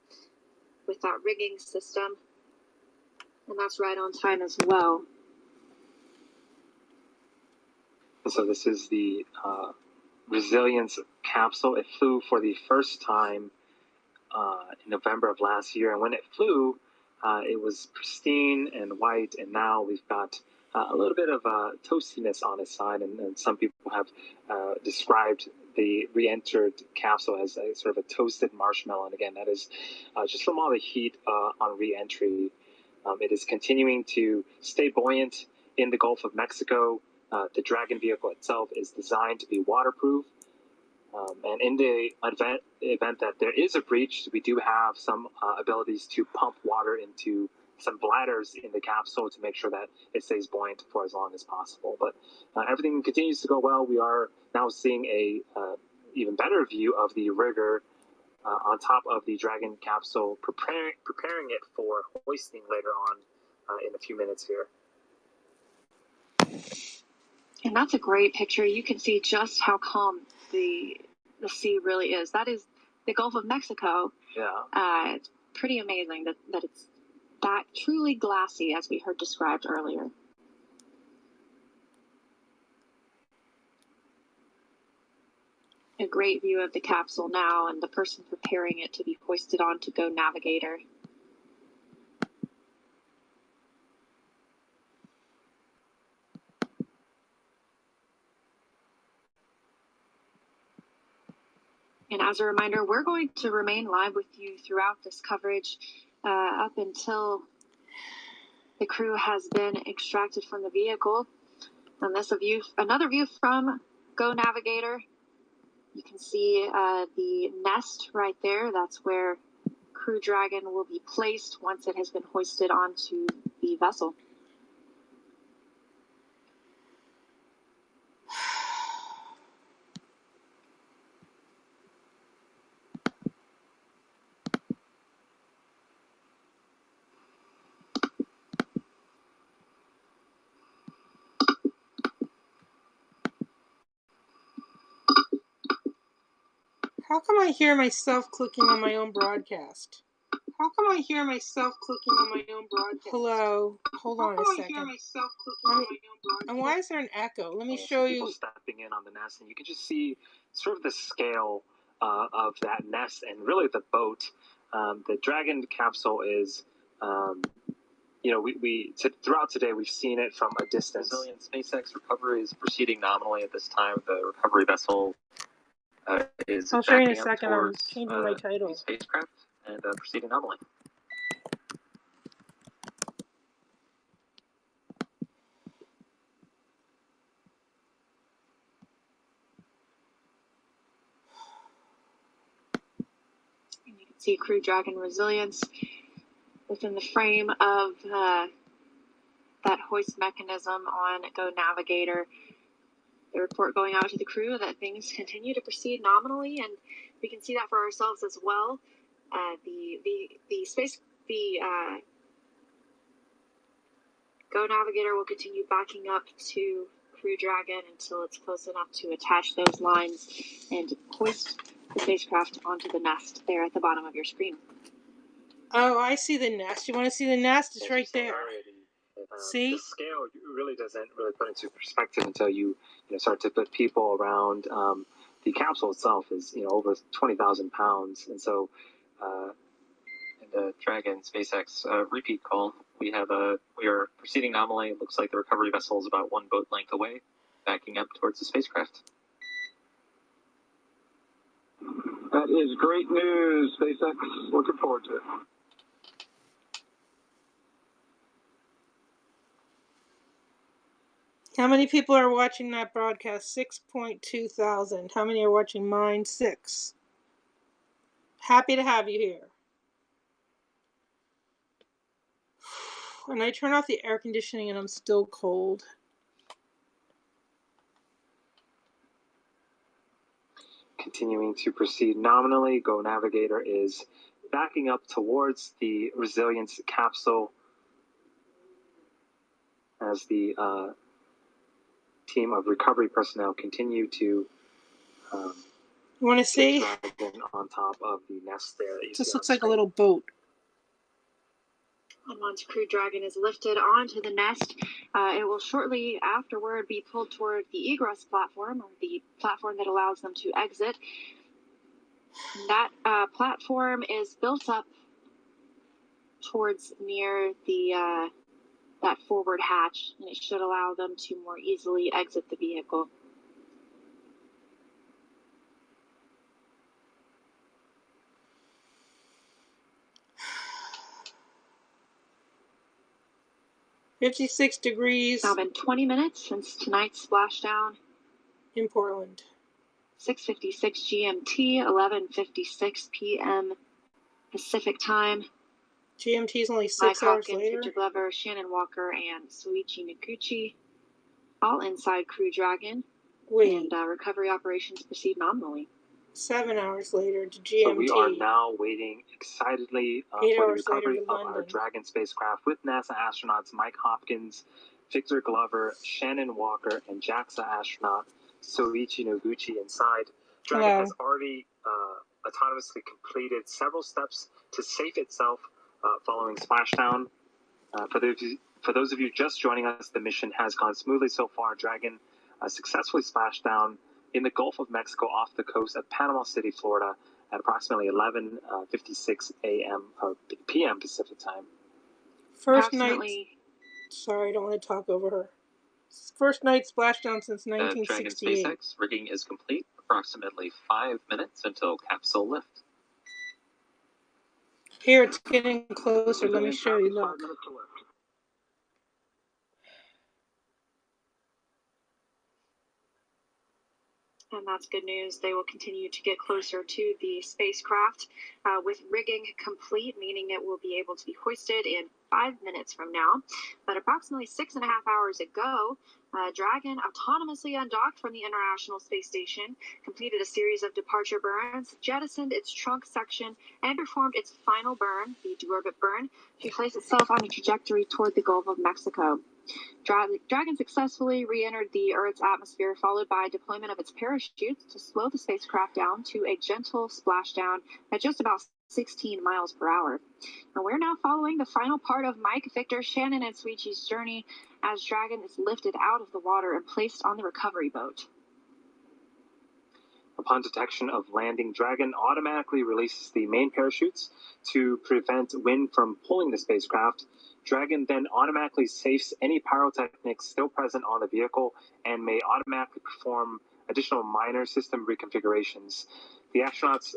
with that rigging system. And that's right on time as well. And so this is the Resilience capsule. It flew for the first time in November of last year. And when it flew, it was pristine and white. And now we've got a little bit of toastiness on its side. And some people have described the re-entered capsule as a sort of a toasted marshmallow. And again, that is just from all the heat on re-entry. It is continuing to stay buoyant in the Gulf of Mexico. The Dragon vehicle itself is designed to be waterproof. And in the event that there is a breach, we do have some abilities to pump water into some bladders in the capsule to make sure that it stays buoyant for as long as possible. But everything continues to go well. We are now seeing a even better view of the rigger on top of the Dragon capsule, preparing it for hoisting later on in a few minutes here. And that's a great picture. You can see just how calm the sea really is. That is the Gulf of Mexico. Yeah. It's pretty amazing that it's that truly glassy, as we heard described earlier. A great view of the capsule now and the person preparing it to be hoisted on to Go Navigator. And as a reminder, we're going to remain live with you throughout this coverage up until the crew has been extracted from the vehicle. And this another view from Go Navigator. You can see the nest right there. That's where Crew Dragon will be placed once it has been hoisted onto the vessel. How come I hear myself clicking on my own broadcast? How come I hear myself clicking on my own broadcast? Hello. Hold on a second. I hear myself clicking on my own broadcast? And why is there an echo? Let me Some show people you. stepping in on the nest, and you can just see sort of the scale of that nest and really the boat. The Dragon capsule is, throughout today we've seen it from a distance. Brazilian SpaceX recovery is proceeding nominally at this time. The recovery vessel is I'll show you in a backing up second. I'm towards changing my title. the spacecraft and proceeding nominally. And you can see Crew Dragon Resilience within the frame of that hoist mechanism on Go Navigator. The report going out to the crew that things continue to proceed nominally, and we can see that for ourselves as well. The Go Navigator will continue backing up to Crew Dragon until it's close enough to attach those lines and hoist the spacecraft onto the nest there at the bottom of your screen. Oh, I see the nest. You want to see the nest? It's right there. See? The scale really doesn't really put into perspective until you start to put people around. The capsule itself is over 20,000 pounds, and so And the Dragon SpaceX repeat call. We are proceeding nominally. It looks like the recovery vessel is about one boat length away, backing up towards the spacecraft. That is great news, SpaceX. Looking forward to it. How many people are watching that broadcast? 6.2 thousand. How many are watching mine? 6. Happy to have you here. And I turn off the air conditioning and I'm still cold. Continuing to proceed nominally, Go Navigator is backing up towards the Resilience capsule as the team of recovery personnel continue to You want to see? Dragon on top of the nest there. That you This see on looks like a screen. little boat. And once Crew Dragon is lifted onto the nest, it will shortly afterward be pulled toward the egress platform, or the platform that allows them to exit. That platform is built up towards near the that forward hatch, and it should allow them to more easily exit the vehicle. $56 degrees. It's now been 20 minutes since tonight's splashdown. In Portland. 6:56 GMT, 11:56 p.m. Pacific time. GMT is only Mike 6 hours Hopkins, later. Victor Glover, Shannon Walker, and Soichi Noguchi, all inside Crew Dragon. Wait. And recovery operations proceed nominally. 7 hours later to GMT. So we are now waiting excitedly for the recovery of our Dragon spacecraft with NASA astronauts Mike Hopkins, Victor Glover, Shannon Walker, and JAXA astronaut Soichi Noguchi inside. Dragon has already autonomously completed several steps to safe itself following splashdown. For those of you just joining us, the mission has gone smoothly so far. Dragon successfully splashed down in the Gulf of Mexico off the coast of Panama City, Florida at approximately 11:56 p.m. Pacific time. First night. Sorry, I don't want to talk over her. First night splashdown since 1968. Dragon SpaceX rigging is complete. Approximately 5 minutes until capsule lift. Here, it's getting closer. Let me show you. Look. And that's good news. They will continue to get closer to the spacecraft with rigging complete, meaning it will be able to be hoisted in 5 minutes from now. But approximately 6.5 hours ago, Dragon autonomously undocked from the International Space Station, completed a series of departure burns, jettisoned its trunk section, and performed its final burn, the deorbit burn, to place itself on a trajectory toward the Gulf of Mexico. Dragon successfully re-entered the Earth's atmosphere, followed by deployment of its parachutes to slow the spacecraft down to a gentle splashdown at just about 16 miles per hour. And we're now following the final part of Mike, Victor, Shannon, and Soichi's journey as Dragon is lifted out of the water and placed on the recovery boat. Upon detection of landing, Dragon automatically releases the main parachutes to prevent wind from pulling the spacecraft. Dragon then automatically safes any pyrotechnics still present on the vehicle and may automatically perform additional minor system reconfigurations. The astronauts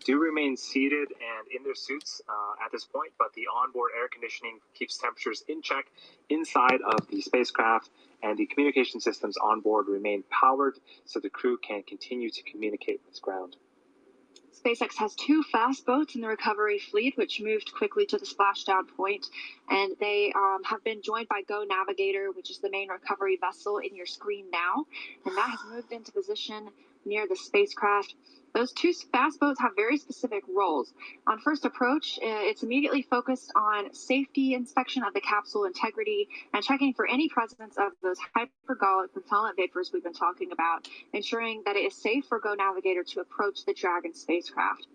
do remain seated and in their suits at this point, but the onboard air conditioning keeps temperatures in check inside of the spacecraft, and the communication systems on board remain powered so the crew can continue to communicate with ground. SpaceX has 2 fast boats in the recovery fleet, which moved quickly to the splashdown point, and they have been joined by Go Navigator, which is the main recovery vessel in your screen now, and that has moved into position near the spacecraft. Those 2 fast boats have very specific roles. On first approach, it's immediately focused on safety inspection of the capsule integrity and checking for any presence of those hypergolic propellant vapors we've been talking about, ensuring that it is safe for Go Navigator to approach the Dragon spacecraft.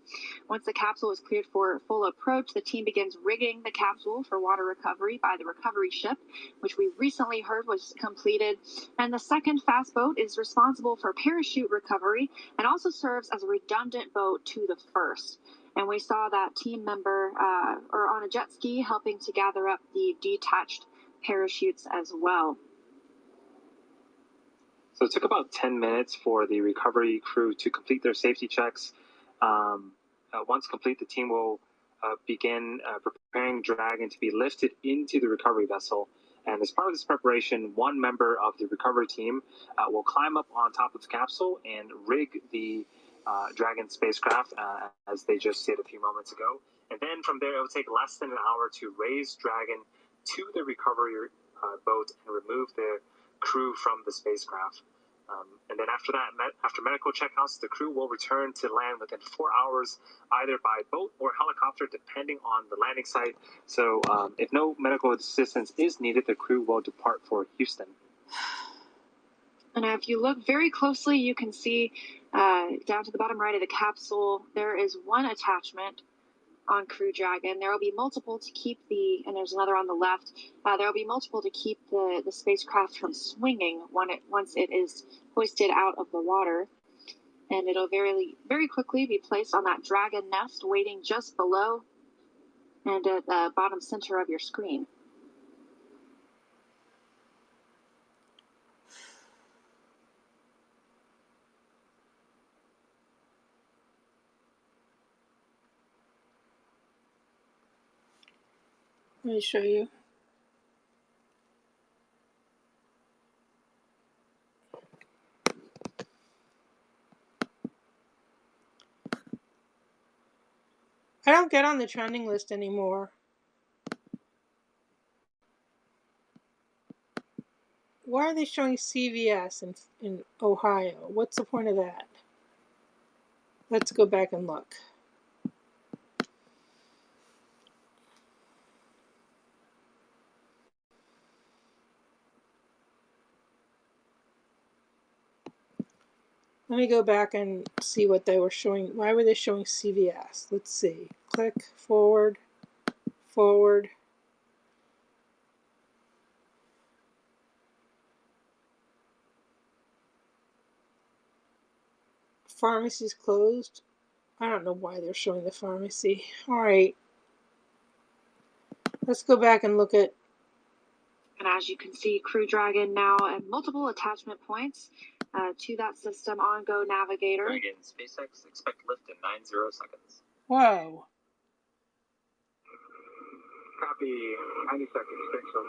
Once the capsule is cleared for full approach, the team begins rigging the capsule for water recovery by the recovery ship, which we recently heard was completed. And the second fast boat is responsible for parachute recovery and also serves as a redundant boat to the first. And we saw that team member on a jet ski helping to gather up the detached parachutes as well. So it took about 10 minutes for the recovery crew to complete their safety checks. Once complete, the team will begin preparing Dragon to be lifted into the recovery vessel. And as part of this preparation, one member of the recovery team will climb up on top of the capsule and rig the Dragon spacecraft, as they just did a few moments ago. And then from there, it will take less than an hour to raise Dragon to the recovery boat and remove the crew from the spacecraft. And then after that, after medical checkouts, the crew will return to land within 4 hours, either by boat or helicopter, depending on the landing site. So if no medical assistance is needed, the crew will depart for Houston. And if you look very closely, you can see down to the bottom right of the capsule, there is one attachment on Crew Dragon. There will be multiple to keep and there's another on the left. There will be multiple to keep the spacecraft from swinging once it is hoisted out of the water. And it'll very, very quickly be placed on that Dragon nest waiting just below and at the bottom center of your screen. Let me show you. I don't get on the trending list anymore. Why are they showing CVS in Ohio? What's the point of that? Let's go back and look. Let me go back and see what they were showing. Why were they showing CVS? Let's see. Click forward, forward. Pharmacy's closed. I don't know why they're showing the pharmacy. All right. Let's go back and look at. And as you can see, Crew Dragon now at multiple attachment points to that system on Go Navigator. Dragon, SpaceX, expect lift in 90 seconds. Whoa. Copy, 90 seconds, thanks, so.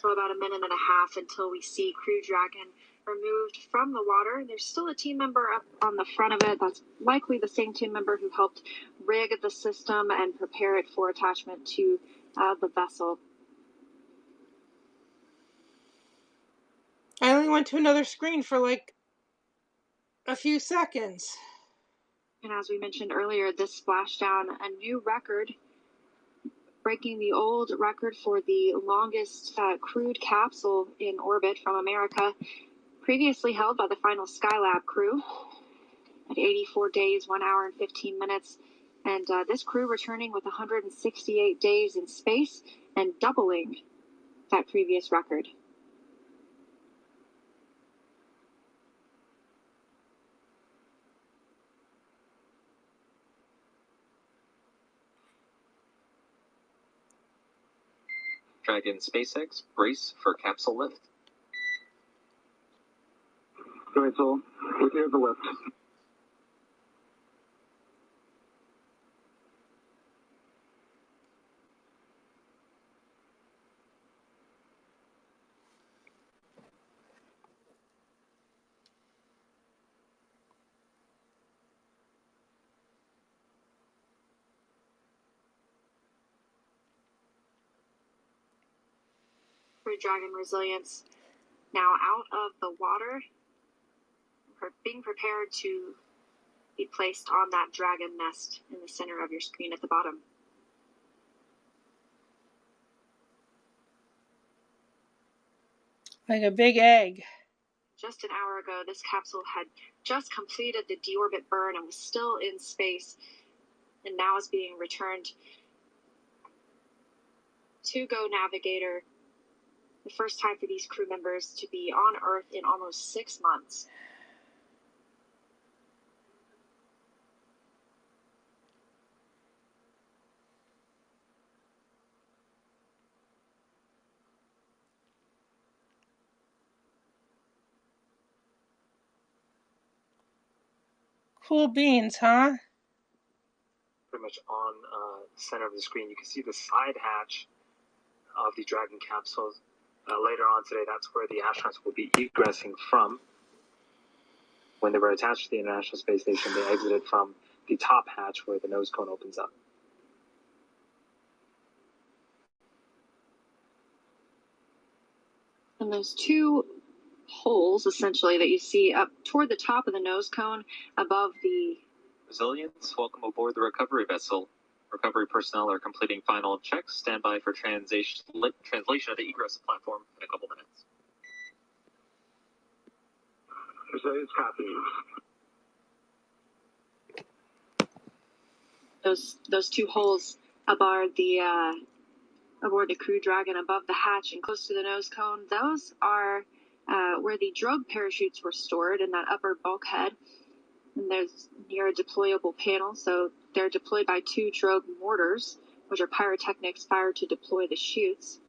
So about a minute and a half until we see Crew Dragon removed from the water. There's still a team member up on the front of it. That's likely the same team member who helped rig the system and prepare it for attachment to the vessel. I only went to another screen for like a few seconds. And as we mentioned earlier, this splashed down a new record, breaking the old record for the longest crewed capsule in orbit from America, previously held by the final Skylab crew at 84 days, 1 hour and 15 minutes. And this crew returning with 168 days in space and doubling that previous record. Dragon, SpaceX, brace for capsule lift. Go ahead, Sol. With you at the lift. Crew Dragon Resilience now out of the water, being prepared to be placed on that Dragon nest in the center of your screen at the bottom. Like a big egg. Just an hour ago, this capsule had just completed the deorbit burn and was still in space, and now is being returned to Go Navigator. The first time for these crew members to be on Earth in almost 6 months. Cool beans, huh? Pretty much on the center of the screen, you can see the side hatch of the Dragon capsule. Later on today, that's where the astronauts will be egressing from. When they were attached to the International Space Station, they exited from the top hatch where the nose cone opens up. And those two holes, essentially, that you see up toward the top of the nose cone above the... Resilience, welcome aboard the recovery vessel. Recovery personnel are completing final checks. Stand by for translation of the egress platform in a couple minutes. Brazilians copy. Those two holes aboard the Crew Dragon above the hatch and close to the nose cone, those are where the drogue parachutes were stored in that upper bulkhead. And there's near a deployable panel, so they're deployed by 2 drogue mortars, which are pyrotechnics fired to deploy the chutes.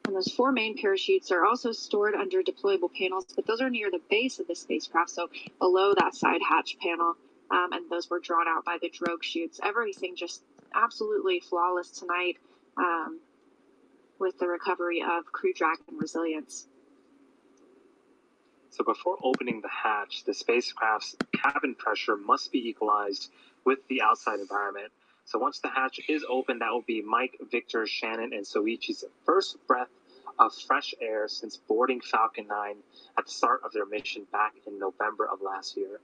And those 4 main parachutes are also stored under deployable panels, but those are near the base of the spacecraft, so below that side hatch panel, and those were drawn out by the drogue chutes. Everything just absolutely flawless tonight with the recovery of Crew Dragon Resilience. So before opening the hatch, the spacecraft's cabin pressure must be equalized with the outside environment. So once the hatch is open, that will be Mike, Victor, Shannon, and Soichi's first breath of fresh air since boarding Falcon 9 at the start of their mission back in November of last year.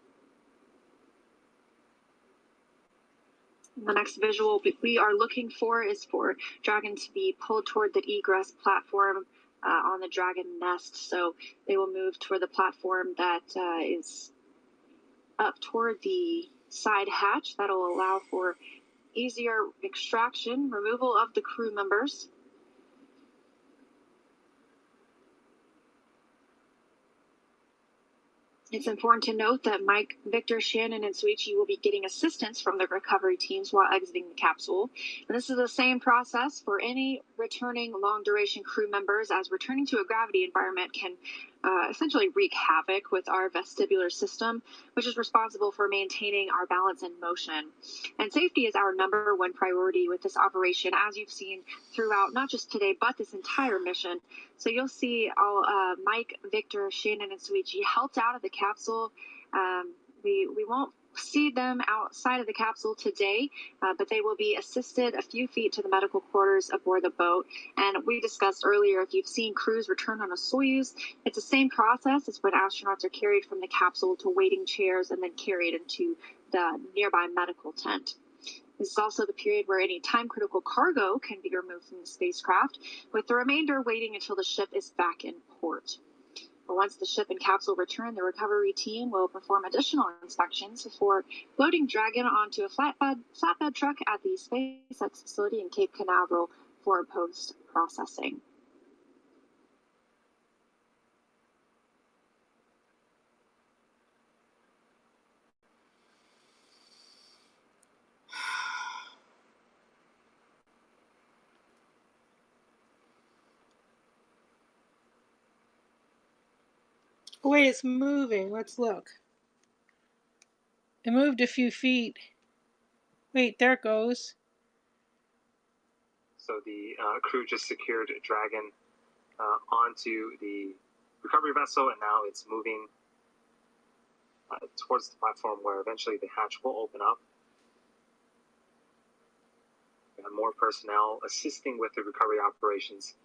The next visual we are looking for is for Dragon to be pulled toward the egress platform on the Dragon nest. So they will move toward the platform that is up toward the side hatch. That'll allow for easier extraction, removal of the crew members. It's important to note that Mike, Victor, Shannon, and Soichi will be getting assistance from the recovery teams while exiting the capsule. And this is the same process for any returning long-duration crew members, as returning to a gravity environment can essentially wreak havoc with our vestibular system, which is responsible for maintaining our balance and motion. And safety is our #1 priority with this operation, as you've seen throughout not just today, but this entire mission. So you'll see all Mike, Victor, Shannon, and Soichi helped out of the capsule. We won't see them outside of the capsule today, but they will be assisted a few feet to the medical quarters aboard the boat. And we discussed earlier, if you've seen crews return on a Soyuz, it's the same process as when astronauts are carried from the capsule to waiting chairs and then carried into the nearby medical tent. This is also the period where any time-critical cargo can be removed from the spacecraft, with the remainder waiting until the ship is back in port. But once the ship and capsule return, the recovery team will perform additional inspections before loading Dragon onto a flatbed truck at the SpaceX facility in Cape Canaveral for post-processing. Oh, wait, it's moving. Let's look. It moved a few feet. Wait, there it goes. So the crew just secured Dragon onto the recovery vessel, and now it's moving towards the platform where eventually the hatch will open up. We have more personnel assisting with the recovery operations.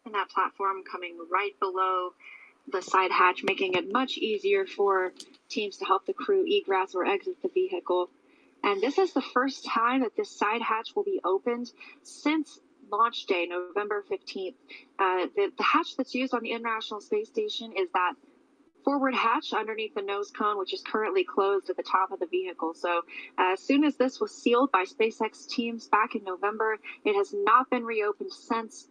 And that platform coming right below the side hatch, making it much easier for teams to help the crew egress or exit the vehicle. And this is the first time that this side hatch will be opened since launch day, November 15th. The hatch that's used on the International Space Station is that forward hatch underneath the nose cone, which is currently closed at the top of the vehicle. So as soon as this was sealed by SpaceX teams back in November, it has not been reopened since.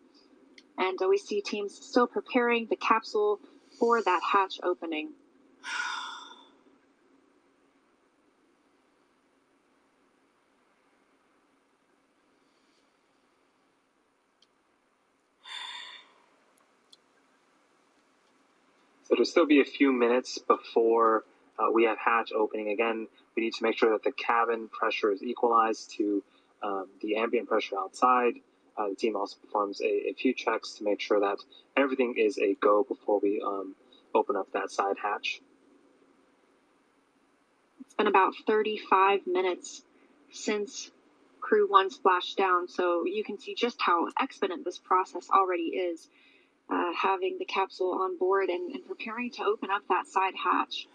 And we see teams still preparing the capsule for that hatch opening. So there'll still be a few minutes before we have hatch opening. Again, we need to make sure that the cabin pressure is equalized to the ambient pressure outside. The team also performs a few checks to make sure that everything is a go before we open up that side hatch. It's been about 35 minutes since Crew 1 splashed down, so you can see just how exponent this process already is, having the capsule on board and preparing to open up that side hatch.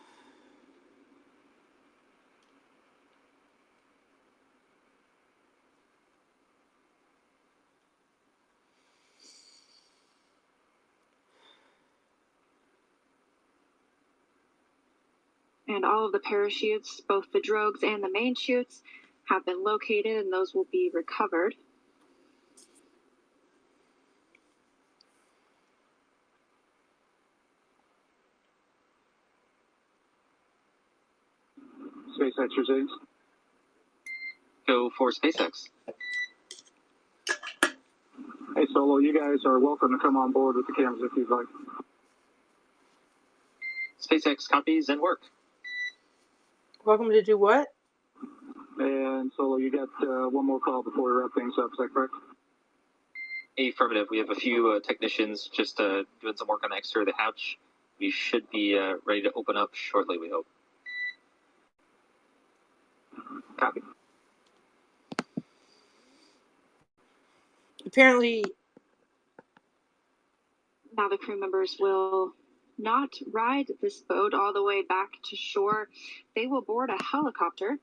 And all of the parachutes, both the drogues and the main chutes, have been located, and those will be recovered. SpaceX results. Go for SpaceX. Hey, Solo, you guys are welcome to come on board with the cameras if you'd like. SpaceX copies and work. Welcome to do what? And Solo, you got one more call before we wrap things up. Is that correct? Affirmative. We have a few technicians just doing some work on the exterior of the hatch. We should be ready to open up shortly, we hope. Copy. Apparently, now the crew members will not ride this boat all the way back to shore. They will board a helicopter,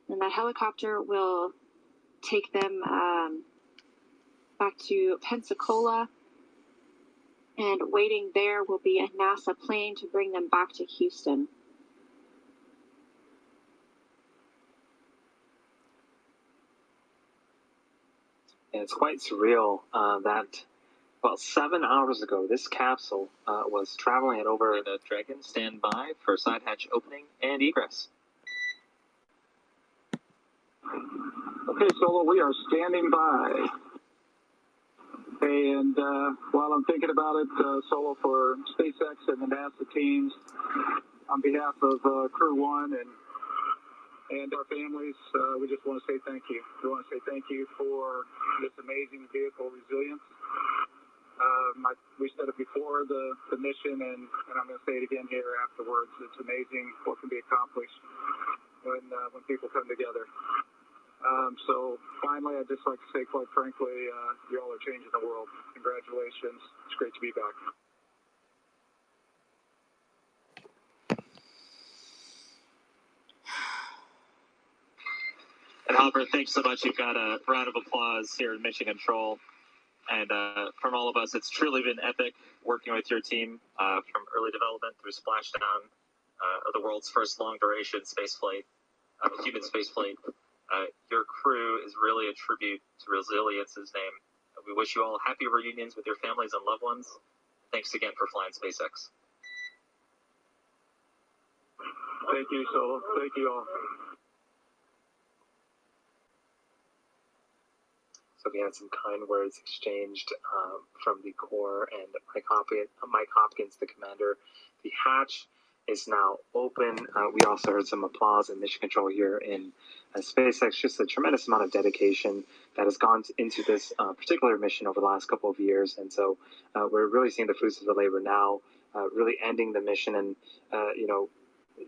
and that helicopter will take them back to Pensacola, and waiting there will be a NASA plane to bring them back to Houston. And it's quite surreal that, well, 7 hours ago, this capsule was traveling at over... The Dragon, stand by for side hatch opening and egress. Okay, Solo, we are standing by. And while I'm thinking about it, Solo, for SpaceX and the NASA teams, on behalf of Crew One and our families, we just want to say thank you. We want to say thank you for this amazing vehicle resilience. We said it before the mission, and I'm going to say it again here afterwards. It's amazing what can be accomplished when people come together. So finally, I'd just like to say, quite frankly, you all are changing the world. Congratulations. It's great to be back. And Albert, thanks so much. You've got a round of applause here in Mission Control. And from all of us, it's truly been epic working with your team from early development through splashdown of the world's first long-duration space flight, human space flight. Your crew is really a tribute to Resilience's name. We wish you all happy reunions with your families and loved ones. Thanks again for flying SpaceX. Thank you, Solo. Thank you all. So we had some kind words exchanged from the Corps and Mike Hopkins, the commander. The hatch is now open. We also heard some applause and mission control here in SpaceX. Just a tremendous amount of dedication that has gone into this particular mission over the last couple of years. And so we're really seeing the fruits of the labor now, really ending the mission. And,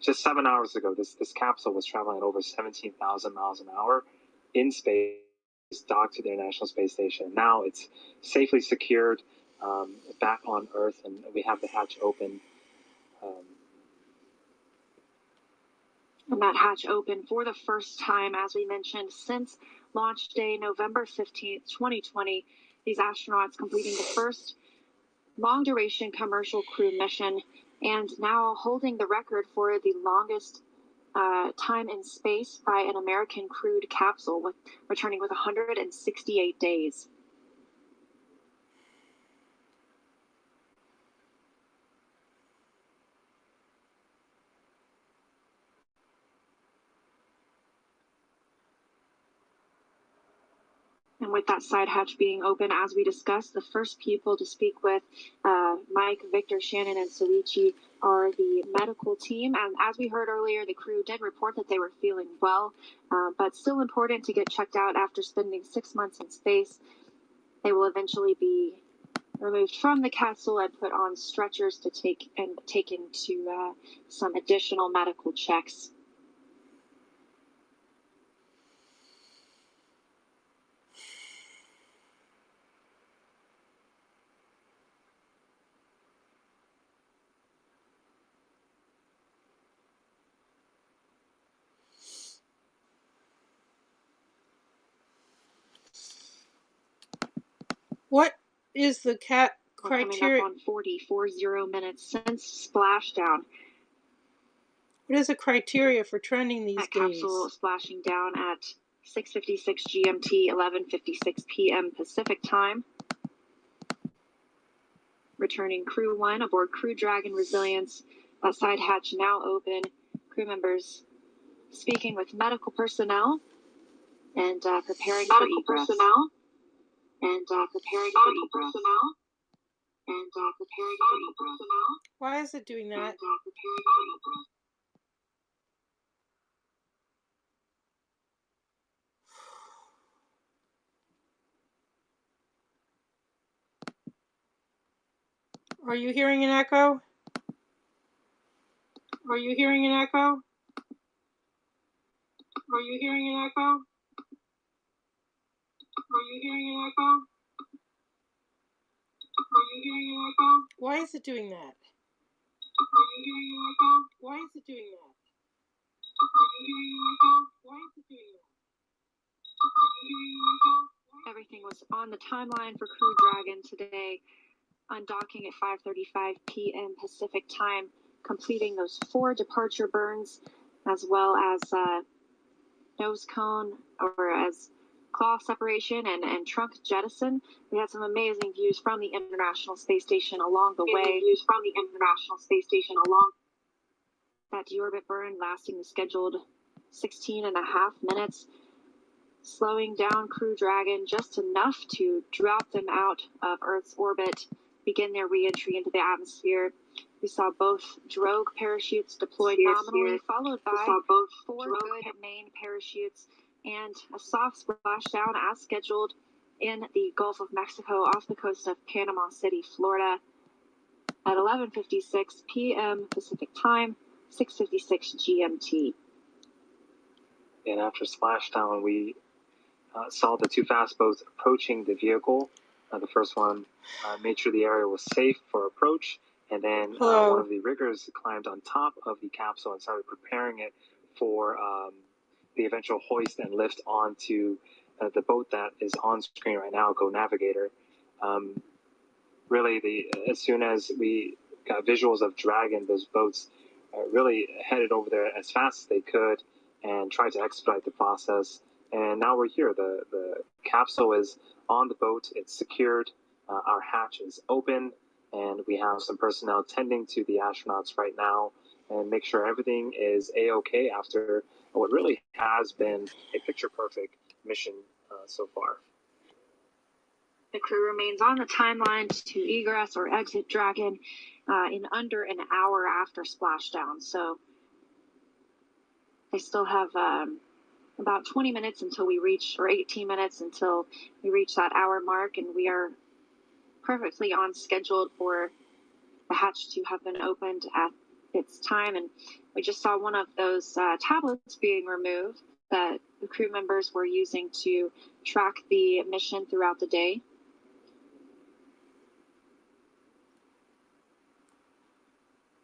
just 7 hours ago, this capsule was traveling at over 17,000 miles an hour in space, docked to the International Space Station. Now it's safely secured back on Earth, and we have the hatch open. And that hatch opened for the first time, as we mentioned, since launch day, November 15th, 2020. These astronauts completing the first long-duration commercial crew mission, and now holding the record for the longest time in space by an American crewed capsule, returning with 168 days. And with that side hatch being open, as we discussed, the first people to speak with Mike, Victor, Shannon, and Soichi are the medical team. And as we heard earlier, the crew did report that they were feeling well, but still important to get checked out after spending 6 months in space. They will eventually be removed from the capsule and put on stretchers to taken to some additional medical checks. What is the We're coming criteria? up on 40 minutes since splashdown. What is the criteria for trending these that days? capsule splashing down at 6:56 GMT, 11:56 PM Pacific time. Returning Crew 1 aboard Crew Dragon Resilience. That side hatch now open. Crew members speaking with medical personnel and preparing for egress. Why is it doing that? Are you hearing an echo? Are you hearing an echo? Are you hearing an echo? Are you hearing an echo? Are you hearing an echo? Why is it doing that? Are you hearing an echo? Why is it doing that? Are you hearing an echo? Why is it doing that? Are you hearing an echo? Everything was on the timeline for Crew Dragon today, undocking at 5:35 p.m. Pacific time, completing those 4 departure burns, as well as nose cone, or as claw separation and trunk jettison. We had some amazing views from the International Space Station along the way. That deorbit burn lasting the scheduled 16.5 minutes, slowing down Crew Dragon just enough to drop them out of Earth's orbit, begin their re-entry into the atmosphere. We saw both drogue parachutes deployed nominally, followed by 4 good main parachutes and a soft splashdown as scheduled in the Gulf of Mexico off the coast of Panama City, Florida at 11:56 p.m. Pacific time, 6:56 GMT. And after splashdown, we saw the 2 fast boats approaching the vehicle. The first one made sure the area was safe for approach, and then one of the riggers climbed on top of the capsule and started preparing it for the eventual hoist and lift onto the boat that is on screen right now, Go Navigator. Really, as soon as we got visuals of Dragon, those boats really headed over there as fast as they could and tried to expedite the process. And now we're here. The capsule is on the boat. It's secured. Our hatch is open, and we have some personnel tending to the astronauts right now and make sure everything is A-OK after what really has been a picture-perfect mission so far. The crew remains on the timeline to egress or exit Dragon in under an hour after splashdown. So they still have about 20 minutes until we reach, or 18 minutes until we reach that hour mark, and we are perfectly on schedule for the hatch to have been opened at its time. And we just saw one of those tablets being removed that the crew members were using to track the mission throughout the day.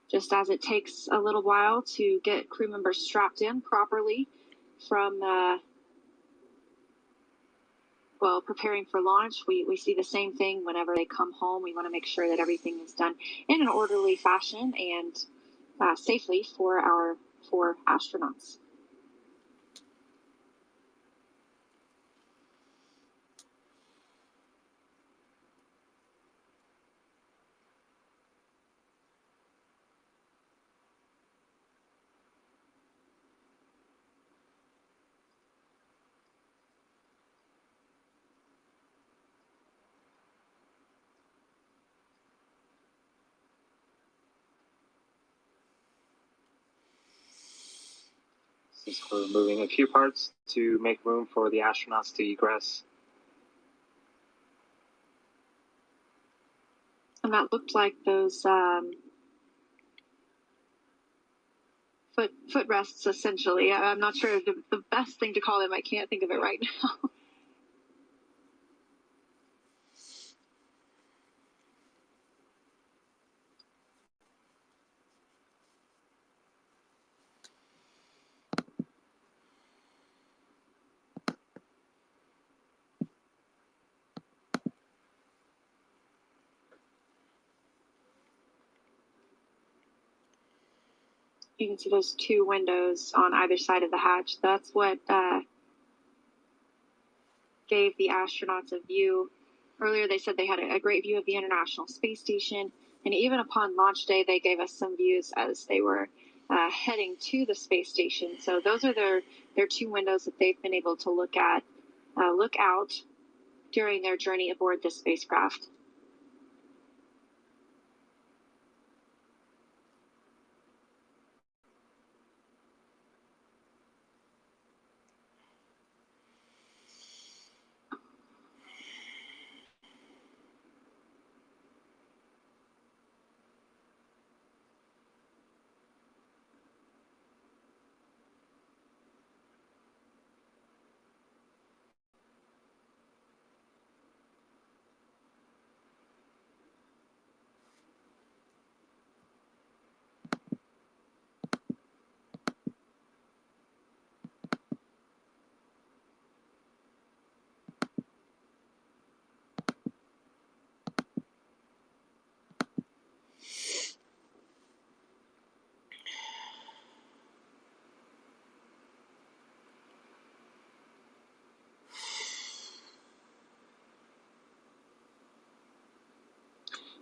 Just as it takes a little while to get crew members strapped in properly from, preparing for launch, we see the same thing whenever they come home. We want to make sure that everything is done in an orderly fashion and safely for our 4 astronauts. Since we're moving a few parts to make room for the astronauts to egress. And that looked like those footrests, essentially. I'm not sure the best thing to call them. I can't think of it right now. You can see those two windows on either side of the hatch. That's what gave the astronauts a view. Earlier, they said they had a great view of the International Space Station, and even upon launch day, they gave us some views as they were heading to the space station. So those are their two windows that they've been able to look out during their journey aboard this spacecraft.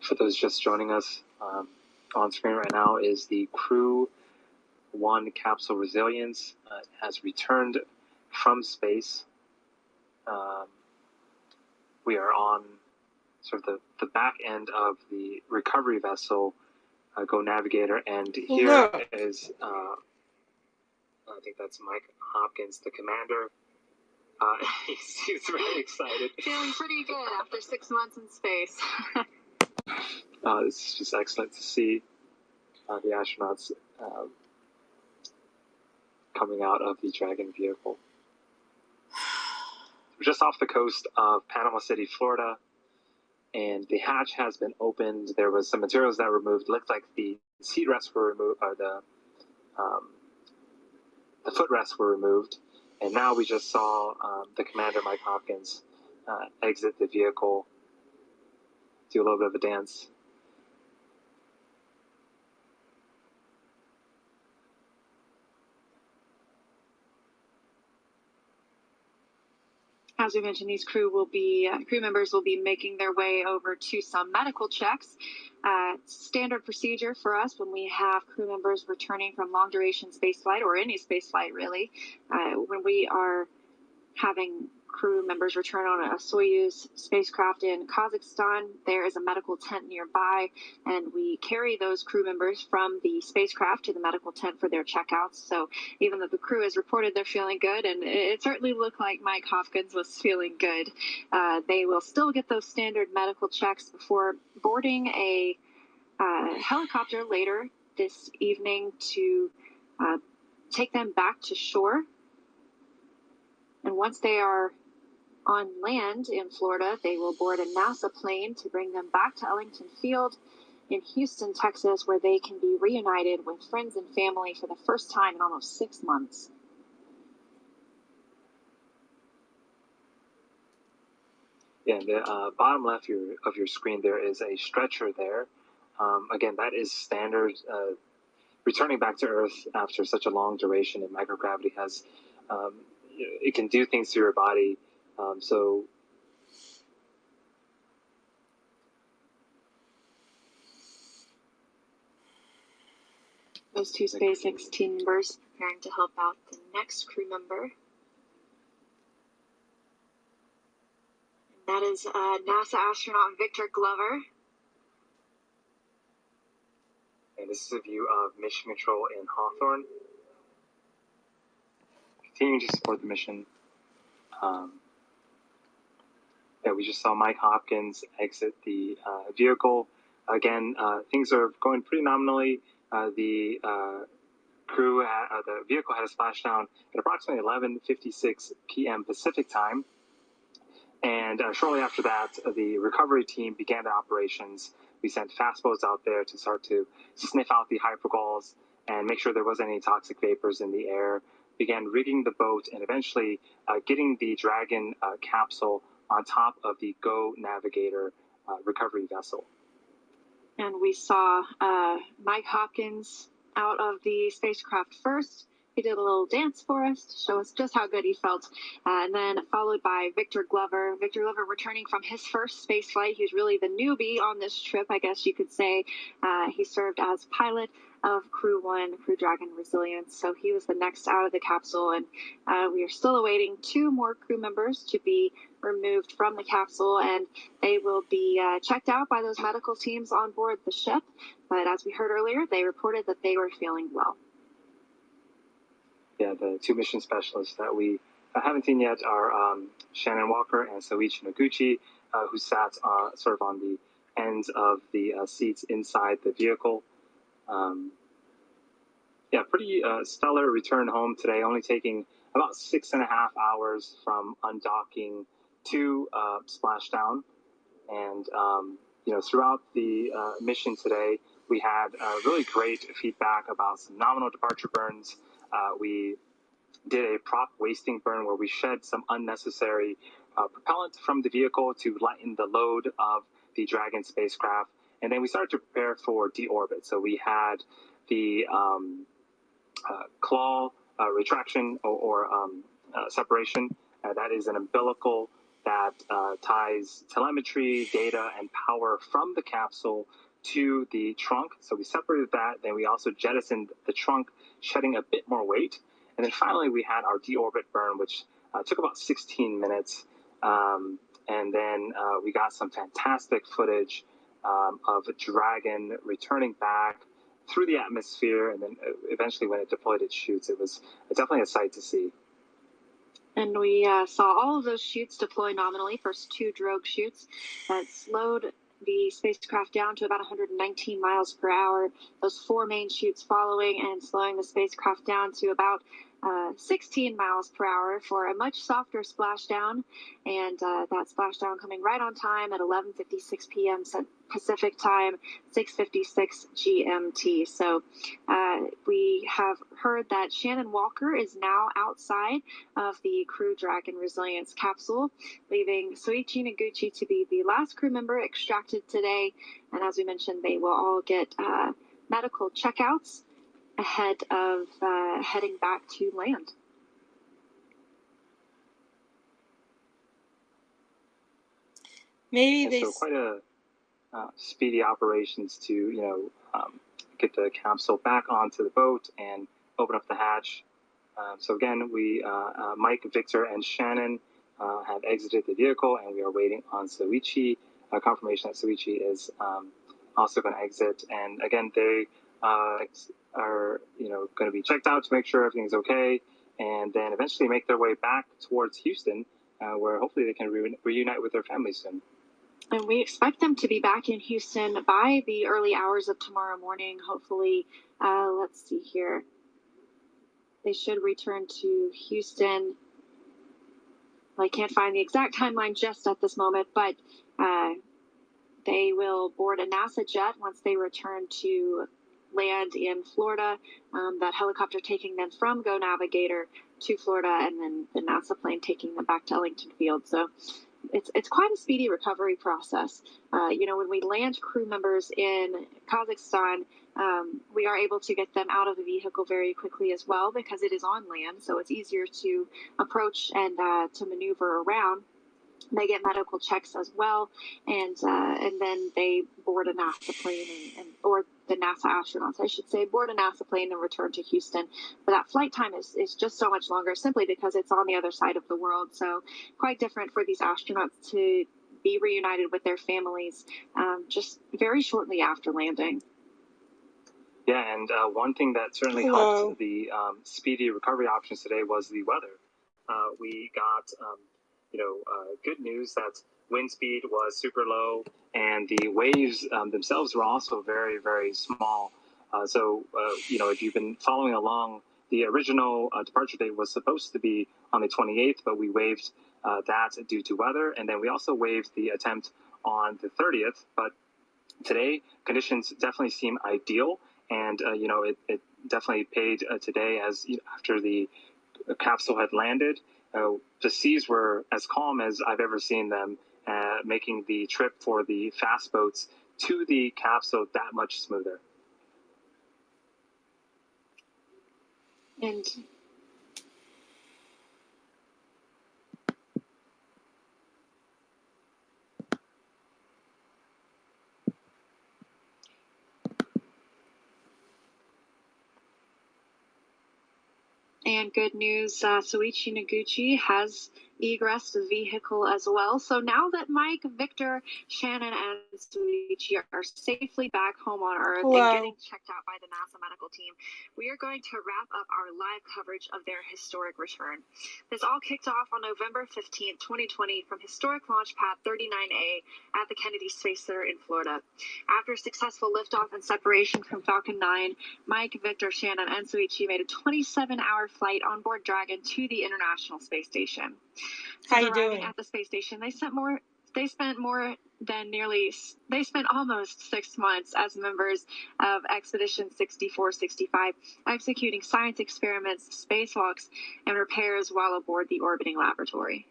For those just joining us, on screen right now is the Crew 1 capsule Resilience. Has returned from space. We are on sort of the back end of the recovery vessel, Go Navigator, and here is, I think that's Mike Hopkins, the commander. He's very excited. Feeling pretty good after 6 months in space. This is just excellent to see the astronauts coming out of the Dragon vehicle. We're just off the coast of Panama City, Florida, and the hatch has been opened. There was some materials that were removed. It looked like the seat rests were removed, or the footrests were removed. And now we just saw the commander, Mike Hopkins, exit the vehicle, do a little bit of a dance. As we mentioned, these crew members will be making their way over to some medical checks. Standard procedure for us when we have crew members returning from long duration spaceflight, or any spaceflight really, when we are having crew members return on a Soyuz spacecraft in Kazakhstan, there is a medical tent nearby, and we carry those crew members from the spacecraft to the medical tent for their checkouts. So even though the crew has reported they're feeling good, and it certainly looked like Mike Hopkins was feeling good, they will still get those standard medical checks before boarding a helicopter later this evening to take them back to shore. And once they are on land in Florida, they will board a NASA plane to bring them back to Ellington Field in Houston, Texas, where they can be reunited with friends and family for the first time in almost 6 months. Yeah, the bottom left of your screen, there is a stretcher there. Again, that is standard. Returning back to Earth after such a long duration in microgravity has, it can do things to your body. So those two SpaceX team members preparing to help out the next crew member. That is NASA astronaut Victor Glover. And this is a view of Mission Control in Hawthorne. Continuing to support the mission. Yeah, we just saw Mike Hopkins exit the vehicle. Again, things are going pretty nominally. The vehicle had a splashdown at approximately 11:56 p.m. Pacific time. And shortly after that, the recovery team began their operations. We sent fast boats out there to start to sniff out the hypergalls and make sure there wasn't any toxic vapors in the air. Began rigging the boat and eventually getting the Dragon capsule on top of the Go Navigator recovery vessel. And we saw Mike Hopkins out of the spacecraft first. He did a little dance for us to show us just how good he felt. And then followed by Victor Glover. Victor Glover returning from his first space flight. He was really the newbie on this trip, I guess you could say. He served as pilot of Crew 1, Crew Dragon Resilience. So he was the next out of the capsule. And we are still awaiting 2 more crew members to be removed from the capsule. And they will be checked out by those medical teams on board the ship. But as we heard earlier, they reported that they were feeling well. Yeah, the 2 mission specialists that we haven't seen yet are Shannon Walker and Soichi Noguchi, who sat sort of on the ends of the seats inside the vehicle. Pretty stellar return home today, only taking about 6.5 hours from undocking to splashdown. And, throughout the mission today, we had really great feedback about some nominal departure burns. We did a prop wasting burn where we shed some unnecessary propellant from the vehicle to lighten the load of the Dragon spacecraft. And then we started to prepare for deorbit. So we had the claw retraction or separation. That is an umbilical that ties telemetry, data, and power from the capsule to the trunk. So we separated that. Then we also jettisoned the trunk, shedding a bit more weight. And then finally, we had our deorbit burn, which took about 16 minutes. And then we got some fantastic footage of Dragon returning back through the atmosphere. And then eventually when it deployed its chutes, it was definitely a sight to see. And we saw all of those chutes deploy nominally, first 2 drogue chutes that slowed the spacecraft down to about 119 miles per hour. Those 4 main chutes following and slowing the spacecraft down to about 16 miles per hour for a much softer splashdown. And that splashdown coming right on time at 11:56 p.m. Pacific time, 6:56 GMT. So we have heard that Shannon Walker is now outside of the Crew Dragon Resilience capsule, leaving Soichi Noguchi to be the last crew member extracted today. And as we mentioned, they will all get medical checkouts ahead of heading back to land. Maybe they... So quite a speedy operations to, get the capsule back onto the boat and open up the hatch. So again, we, Mike, Victor, and Shannon have exited the vehicle, and we are waiting on Soichi, confirmation that Soichi is also going to exit. And again, they are, going to be checked out to make sure everything's okay, and then eventually make their way back towards Houston, where hopefully they can reunite with their families soon. And we expect them to be back in Houston by the early hours of tomorrow morning. Hopefully, let's see here. They should return to Houston. I can't find the exact timeline just at this moment, but they will board a NASA jet once they return to land in Florida. That helicopter taking them from Go Navigator to Florida, and then the NASA plane taking them back to Ellington Field. So it's quite a speedy recovery process. When we land crew members in Kazakhstan, we are able to get them out of the vehicle very quickly as well, because it is on land, so it's easier to approach and to maneuver around. They get medical checks as well, and then they board a NASA plane, or the NASA astronauts, I should say, board a NASA plane and return to Houston. But that flight time is just so much longer, simply because it's on the other side of the world. So quite different for these astronauts to be reunited with their families just very shortly after landing. Yeah, and one thing that certainly helped the speedy recovery options today was the weather. We got good news that wind speed was super low, and the waves themselves were also very, very small. If you've been following along, the original departure date was supposed to be on the 28th, but we waived that due to weather. And then we also waived the attempt on the 30th. But today, conditions definitely seem ideal. And, it definitely paid today as after the capsule had landed. The seas were as calm as I've ever seen them, making the trip for the fast boats to the capsule that much smoother. And good news, Soichi Noguchi has egressed the vehicle as well. So now that Mike, Victor, Shannon, and Soichi are safely back home on Earth and getting checked out by the NASA medical team, we are going to wrap up our live coverage of their historic return. This all kicked off on November 15th, 2020 from historic launch pad 39A at the Kennedy Space Center in Florida. After successful liftoff and separation from Falcon 9, Mike, Victor, Shannon, and Soichi made a 27-hour flight on board Dragon to the International Space Station. How you arriving doing? at the space station, they spent almost 6 months as members of Expedition 6465, executing science experiments, spacewalks, and repairs while aboard the orbiting laboratory.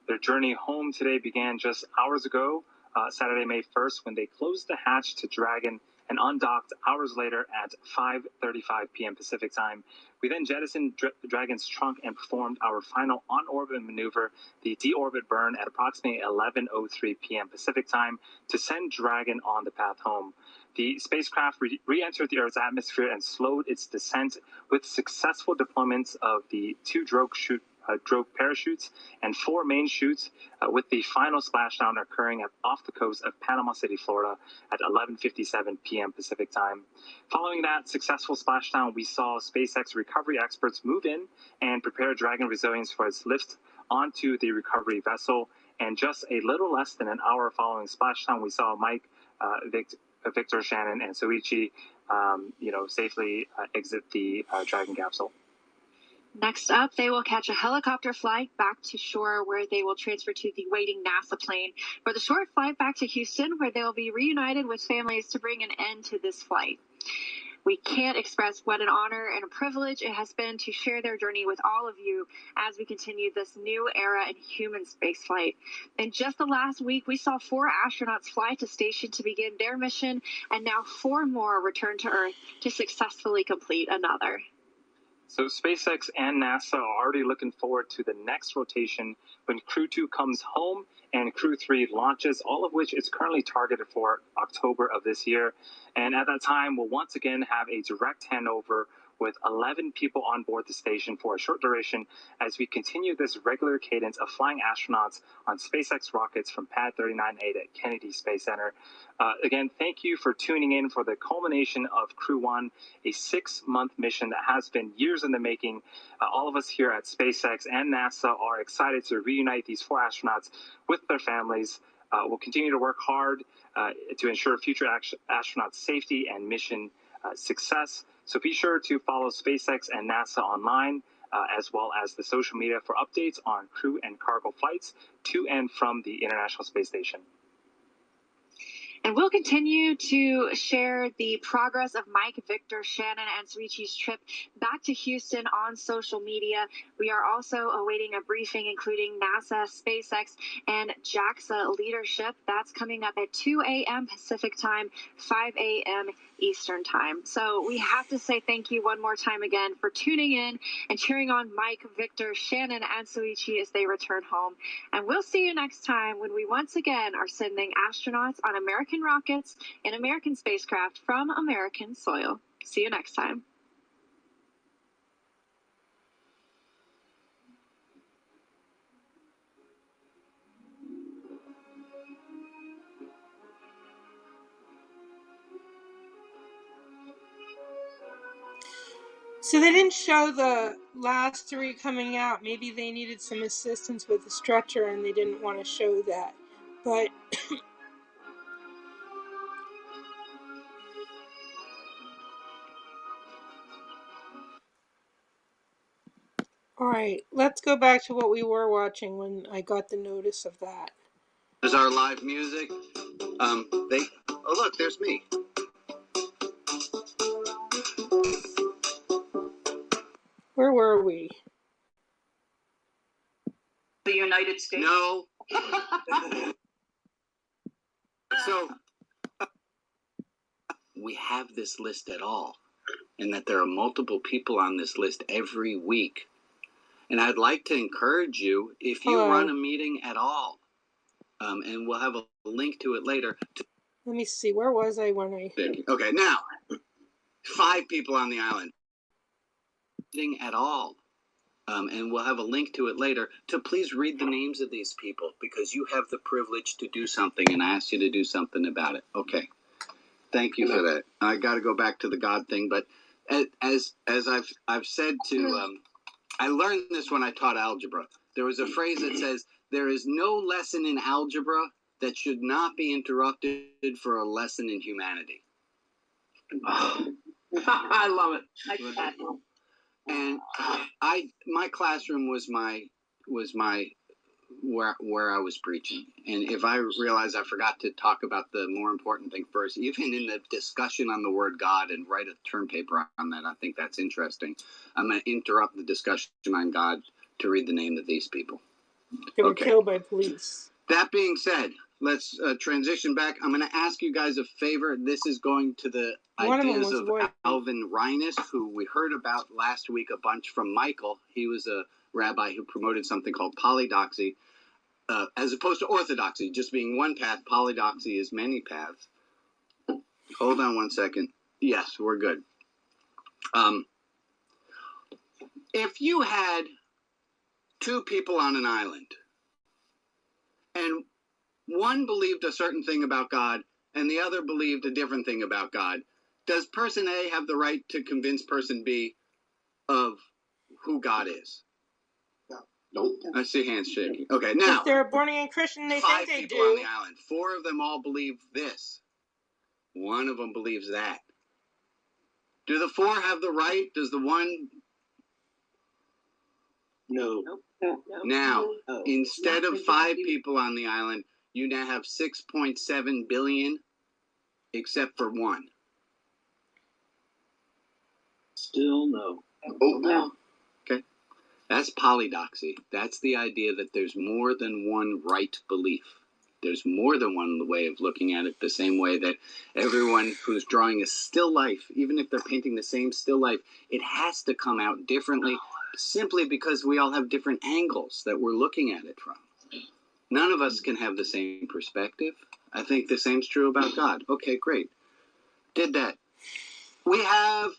Their journey home today began just hours ago, Saturday, May 1st, when they closed the hatch to Dragon and undocked hours later at 5:35 p.m. Pacific time. We then jettisoned Dragon's trunk and performed our final on-orbit maneuver, the deorbit burn, at approximately 11:03 p.m. Pacific time to send Dragon on the path home. The spacecraft re-entered the Earth's atmosphere and slowed its descent with successful deployments of the 2 drogue parachutes and 4 main chutes, with the final splashdown occurring off the coast of Panama City, Florida at 11:57 p.m. Pacific time. Following that successful splashdown, we saw SpaceX recovery experts move in and prepare Dragon Resilience for its lift onto the recovery vessel. And just a little less than an hour following splashdown, we saw Mike, Victor, Shannon, and Soichi, safely exit the Dragon capsule. Next up, they will catch a helicopter flight back to shore, where they will transfer to the waiting NASA plane for the short flight back to Houston, where they will be reunited with families to bring an end to this flight. We can't express what an honor and a privilege it has been to share their journey with all of you as we continue this new era in human spaceflight. In just the last week, we saw 4 astronauts fly to station to begin their mission, and now 4 more return to Earth to successfully complete another. So SpaceX and NASA are already looking forward to the next rotation when Crew 2 comes home and Crew 3 launches, all of which is currently targeted for October of this year. And at that time, we'll once again have a direct handover with 11 people on board the station for a short duration as we continue this regular cadence of flying astronauts on SpaceX rockets from Pad 39A at Kennedy Space Center. Again, thank you for tuning in for the culmination of Crew 1, a 6-month mission that has been years in the making. All of us here at SpaceX and NASA are excited to reunite these 4 astronauts with their families. We'll continue to work hard to ensure future astronauts' safety and mission success. So be sure to follow SpaceX and NASA online, as well as the social media for updates on crew and cargo flights to and from the International Space Station. And we'll continue to share the progress of Mike, Victor, Shannon, and Soichi's trip back to Houston on social media. We are also awaiting a briefing including NASA, SpaceX, and JAXA leadership. That's coming up at 2 a.m. Pacific time, 5 a.m. Eastern time. So we have to say thank you one more time again for tuning in and cheering on Mike, Victor, Shannon, and Soichi as they return home. And we'll see you next time when we once again are sending astronauts on American rockets and American spacecraft from American soil. See you next time. So they didn't show the last 3 coming out. Maybe they needed some assistance with the stretcher and they didn't want to show that. But alright, let's go back to what we were watching when I got the notice of that. There's our live music. Oh look, there's me. Where were we? The United States. No. So we have this list at all. and that there are multiple people on this list every week. And I'd like to encourage you, if you run a meeting at all, and we'll have a link to it later. Let me see. Where was I when I... Okay, now, 5 people on the island. Meeting at all. And we'll have a link to it later, to please read the names of these people, because you have the privilege to do something, and I asked you to do something about it. Okay. Thank you for that. I got to go back to the God thing, but as I've said to, I learned this when I taught algebra. There was a phrase that says, there is no lesson in algebra that should not be interrupted for a lesson in humanity. I love it. And my classroom was my where I was preaching. And if I realize I forgot to talk about the more important thing first, even in the discussion on the word God, and write a term paper on that, I think that's interesting. I'm going to interrupt the discussion on God to read the name of these people. They were killed by police. That being said, let's transition back. I'm going to ask you guys a favor. This is going to the ideas of Alvin Reines, who we heard about last week a bunch from Michael. He was a rabbi who promoted something called polydoxy, as opposed to orthodoxy, just being one path. Polydoxy is many paths. Hold on one second. Yes, we're good. If you had 2 people on an island, and one believed a certain thing about God, and the other believed a different thing about God, does person A have the right to convince person B of who God is? Nope. I see hands shaking. Okay, now. If they're a born-again Christian, they think they do. 5 people on the island. 4 of them all believe this. 1 of them believes that. Do the 4 have the right? Does the 1? No. No. Now, instead of 5 people on the island, you now have 6.7 billion, except for 1. Still no. Oh, no. Okay. That's polydoxy. That's the idea that there's more than one right belief. There's more than one way of looking at it, the same way that everyone who's drawing a still life, even if they're painting the same still life, it has to come out differently, simply because we all have different angles that we're looking at it from. None of us can have the same perspective. I think the same's true about God. Okay, great. Did that. We have,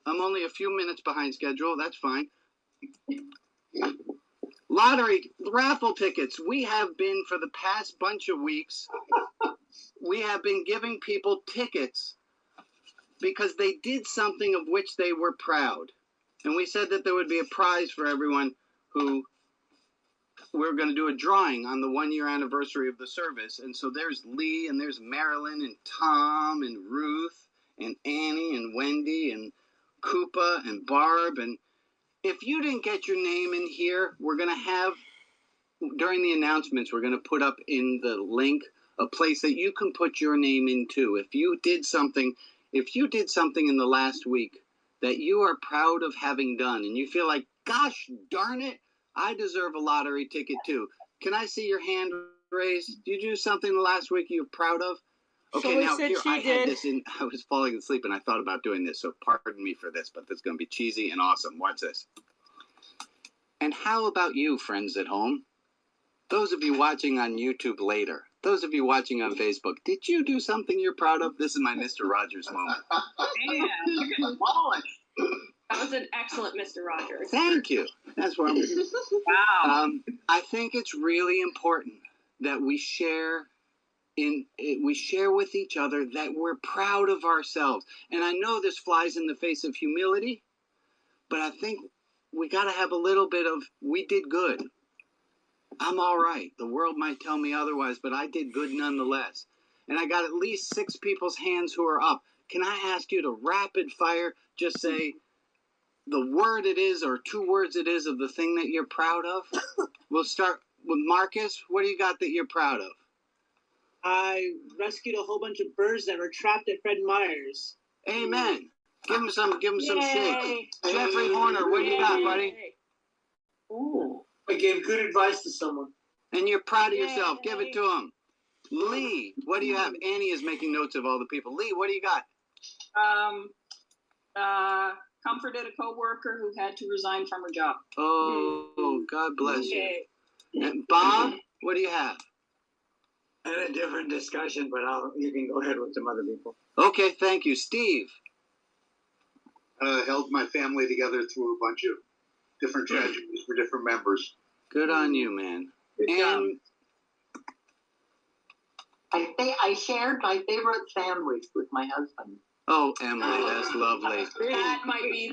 I'm only a few minutes behind schedule. That's fine. Lottery, raffle tickets. We have been, for the past bunch of weeks, we have been giving people tickets because they did something of which they were proud. And we said that there would be a prize for everyone who, we're going to do a drawing on the 1-year anniversary of the service. And so there's Lee, and there's Marilyn, and Tom, and Ruth, and Annie, and Wendy, and Koopa, and Barb. And if you didn't get your name in here, we're going to have, during the announcements, we're going to put up in the link a place that you can put your name into. If you did something in the last week that you are proud of having done, and you feel like, gosh darn it, I deserve a lottery ticket too. Can I see your hand raised? Did you do something the last week you're proud of? Okay, now here I had this in. I was falling asleep and I thought about doing this, so pardon me for this, but this is going to be cheesy and awesome. Watch this. And how about you, friends at home? Those of you watching on YouTube later, those of you watching on Facebook, did you do something you're proud of? This is my Mr. Rogers moment. That was an excellent Mr. Rogers. Thank you. That's what I'm doing. Wow. I think it's really important that we share with each other that we're proud of ourselves. And I know this flies in the face of humility, but I think we got to have a little bit of, we did good. I'm all right. The world might tell me otherwise, but I did good nonetheless. And I got at least 6 people's hands who are up. Can I ask you to rapid fire just say the word it is or 2 words it is of the thing that you're proud of? We'll start with Marcus. What do you got that you're proud of? I rescued a whole bunch of birds that were trapped at Fred Meyer's. Amen. Give him some shake. Jeffrey Horner, what do you got, buddy? Ooh. I gave good advice to someone. And you're proud of yourself. Give it to him. Lee, what do you have? Annie is making notes of all the people. Lee, what do you got? Comforted a coworker who had to resign from her job. Oh, God bless you. And Bob, what do you have? I had a different discussion, but you can go ahead with some other people. Okay, thank you. Steve? Held my family together through a bunch of different tragedies for different members. Good on you, man. And I shared my favorite sandwich with my husband. Oh, Emily, that's lovely. That might be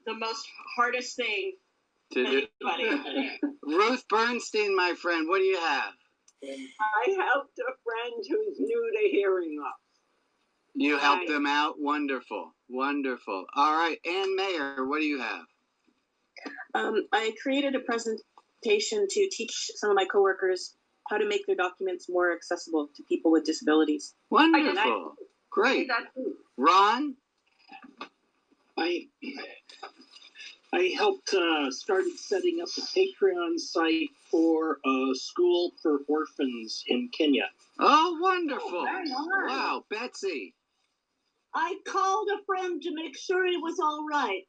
the most hardest thing. Anybody. Ruth Bernstein, my friend, what do you have? I helped a friend who's new to hearing loss. You helped them out? Wonderful. Wonderful. All right, Ann Mayer, what do you have? I created a presentation to teach some of my coworkers how to make their documents more accessible to people with disabilities. Wonderful. Great. Ron? I helped started setting up a Patreon site for a school for orphans in Kenya. Oh, wonderful. Oh, very nice. Wow, Betsy. I called a friend to make sure it was all right.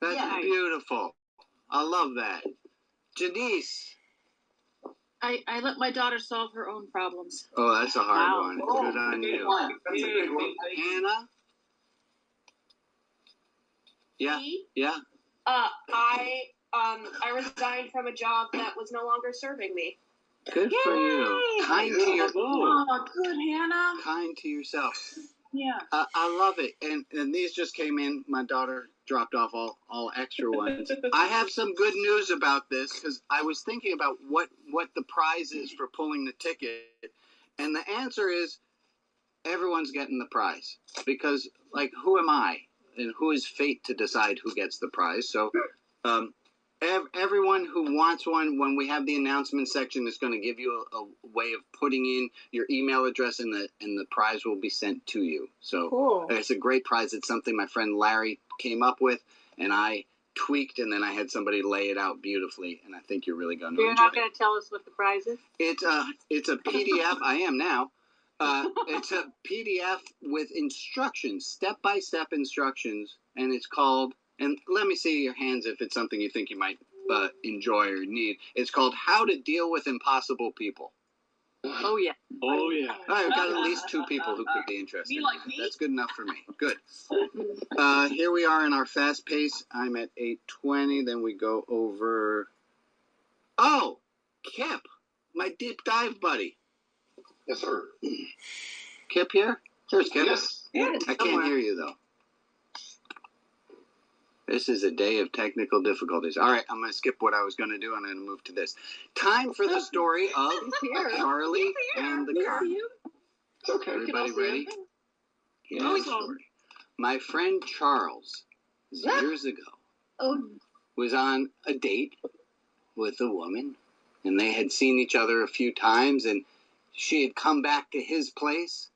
That's beautiful. I love that. Janice. I let my daughter solve her own problems. Oh, that's a hard one. Oh, Good on big you. one. That's a big one. Hannah? Yeah. Yeah. I resigned from a job that was no longer serving me. Good for you. Kind to your Good, Hannah. kind to yourself. Yeah. I love it. And these just came in. My daughter dropped off all extra ones. I have some good news about this because I was thinking about what the prize is for pulling the ticket. And the answer is everyone's getting the prize. Because, like, who am I? And who is fate to decide who gets the prize? So everyone who wants one, when we have the announcement section, is going to give you a way of putting in your email address, and the prize will be sent to you. So Cool. It's a great prize. It's something my friend Larry came up with, and I tweaked, and then I had somebody lay it out beautifully, and I think you're really going to You're enjoy not it. going to tell us what the prize is? It's a PDF. I am now. It's a PDF with instructions, step-by-step instructions, and it's called, and let me see your hands if it's something you think you might enjoy or need. It's called How to Deal with Impossible People. Oh, yeah. Oh, yeah. All right, we've got at least 2 people who could be interested. You like me? That's good enough for me. Good. Here we are in our fast pace. I'm at 8:20. Then we go over. Oh, Kip, my deep dive buddy. Yes, sir. Kip here? There's Kip. Yes. I can't hear you, though. This is a day of technical difficulties. All right, I'm going to skip what I was going to do. I'm going to move to this. Time for the story of Charlie and the Car. It's okay. Everybody ready? Here's Oh, the story. My friend Charles, years ago, was on a date with a woman, and they had seen each other a few times, and she had come back to his place,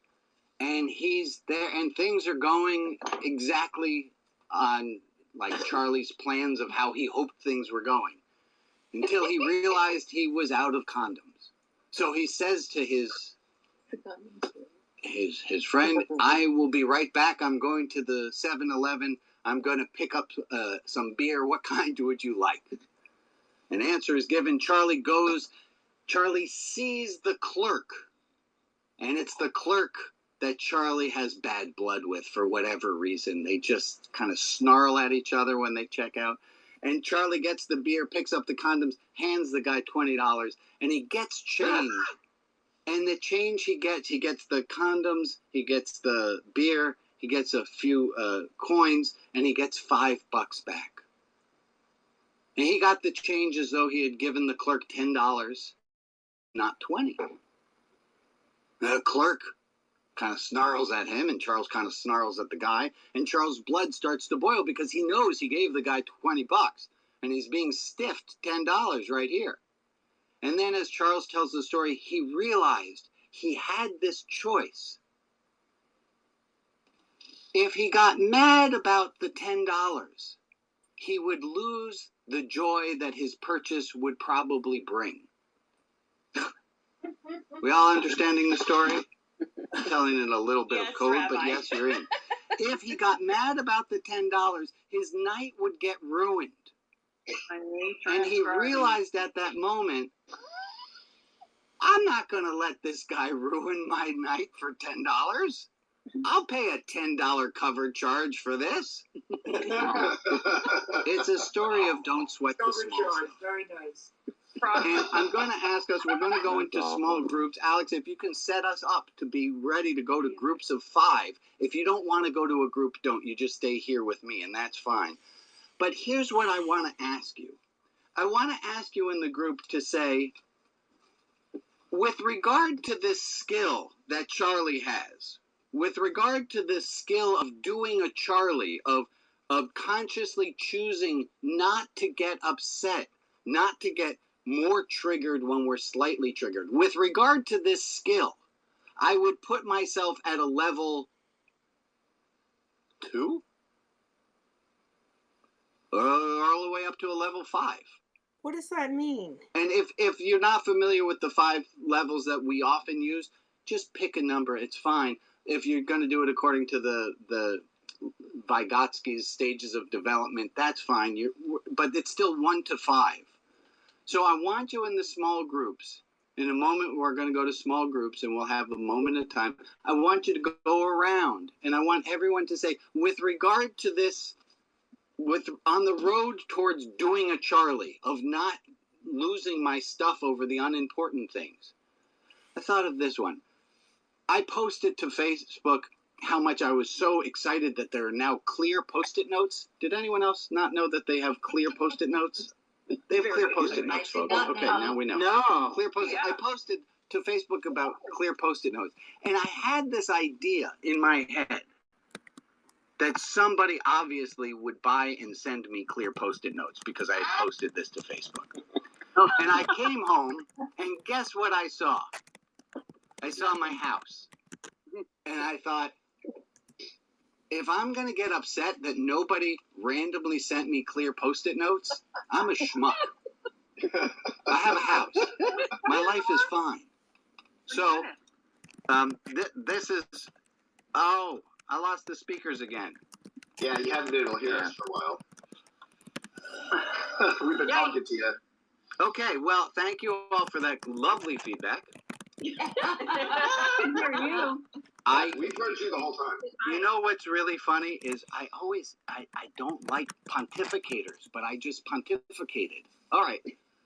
and he's there, and things are going exactly on like Charlie's plans of how he hoped things were going, until he realized he was out of condoms. So he says to his friend, I will be right back. I'm going to the 7-Eleven. I'm going to pick up some beer. What kind would you like? An answer is given. Charlie sees the clerk, and it's the clerk that Charlie has bad blood with for whatever reason. They just kind of snarl at each other when they check out. And Charlie gets the beer, picks up the condoms, hands the guy $20, and he gets change. And the change he gets the condoms, he gets the beer, he gets a few coins, and he gets $5 back. And he got the change as though he had given the clerk $10, not $20. The clerk kind of snarls at him, and Charles kind of snarls at the guy, and Charles' blood starts to boil because he knows he gave the guy $20, and he's being stiffed $10 right here. And then as Charles tells the story, he realized he had this choice. If he got mad about the $10, he would lose the joy that his purchase would probably bring. We all understanding the story? I'm telling it a little bit of code, but yes, you're in. if he got mad about the $10, his night would get ruined. And he realized at that moment, I'm not going to let this guy ruin my night for $10. I'll pay a $10 cover charge for this. It's a story of don't sweat the small stuff. Very nice. And I'm going to ask us, we're going to go into small groups. Alex, if you can set us up to be ready to go to groups of 5. If you don't want to go to a group, don't. You just stay here with me, and that's fine. But here's what I want to ask you. I want to ask you in the group to say, with regard to this skill that Charlie has, with regard to this skill of doing a Charlie, of consciously choosing not to get upset, not to get more triggered when we're slightly triggered. With regard to this skill, I would put myself at a level 2? All the way up to a level 5. What does that mean? And if you're not familiar with the 5 levels that we often use, just pick a number. It's fine. If you're going to do it according to the Vygotsky's stages of development, that's fine. But it's still 1 to 5. So I want you in the small groups. In a moment, we're going to go to small groups, and we'll have a moment of time. I want you to go around, and I want everyone to say, with regard to this, on the road towards doing a Charlie, of not losing my stuff over the unimportant things, I thought of this one. I posted to Facebook how much I was so excited that there are now clear Post-it notes. Did anyone else not know that they have clear Post-it notes? They have clear Post-it notes, folks. Okay, now we know. No. Clear Post-it. I posted to Facebook about clear Post-it notes, and I had this idea in my head that somebody obviously would buy and send me clear Post-it notes because I had posted this to Facebook. And I came home, and guess what I saw? I saw my house. And I thought, if I'm going to get upset that nobody randomly sent me clear Post-it notes, I'm a schmuck. I have a house. My life is fine. So, this is... Oh, I lost the speakers again. Yeah, you haven't been able to hear us for a while. We've been talking to you. Okay, well, thank you all for that lovely feedback. Hear you. We've heard you the whole time. You know what's really funny is I don't like pontificators, but I just pontificated. All right.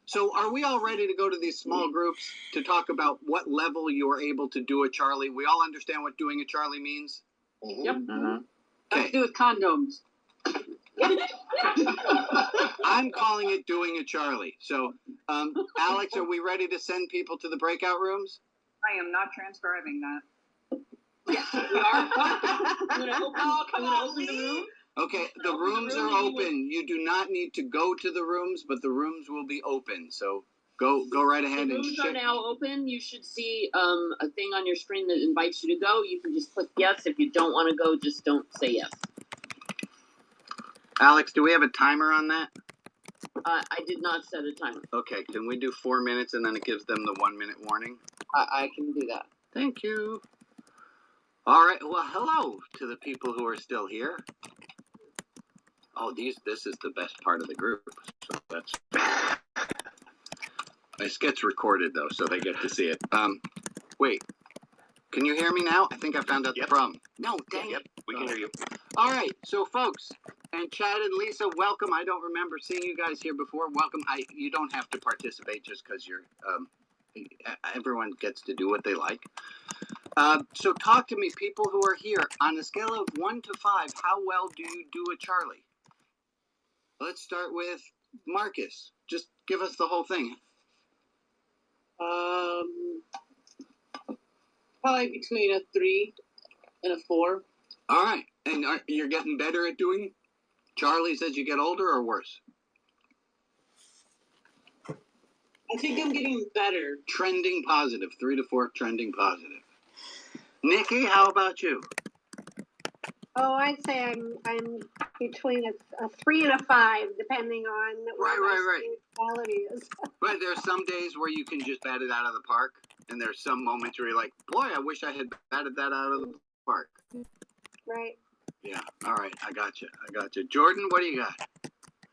So are we all ready to go to these small groups to talk about what level you are able to do a Charlie? We all understand what doing a Charlie means? Yep. Okay. Let's do with condoms. I'm calling it doing a Charlie. So, Alex, are we ready to send people to the breakout rooms? I am not transcribing that. Yes, we are. I'm gonna open the room. Okay, the rooms are open. You do not need to go to the rooms, but the rooms will be open. So go right ahead The and rooms check. are now open. You should see a thing on your screen that invites you to go. You can just click yes. If you don't want to go, just don't say yes. Alex, do we have a timer on that? I did not set a timer. Okay, can we do 4 minutes and then it gives them the 1 minute warning? I can do that. Thank you. All right, well, hello to the people who are still here. Oh, this is the best part of the group. So that's... This gets recorded, though, so they get to see it. Wait, can you hear me now? I think I found out the problem. No, dang it. We can hear you. All right, so folks, and Chad and Lisa, welcome. I don't remember seeing you guys here before. Welcome. You don't have to participate just because you're. Everyone gets to do what they like. So talk to me, people who are here. On a scale of 1 to 5, how well do you do a Charlie? Let's start with Marcus. Just give us the whole thing. Probably between a 3 and a 4. All right, and you're getting better at doing Charlies as you get older, or worse? I think I'm getting better. Trending positive, 3 to 4, trending positive. Nikki, how about you? Oh, I'd say I'm between a 3 and a 5, depending on what my quality is. Right, there are some days where you can just bat it out of the park, and there's some moments where you're like, boy, I wish I had batted that out of the park. Right. Yeah. All right. I got you. Jordan, what do you got?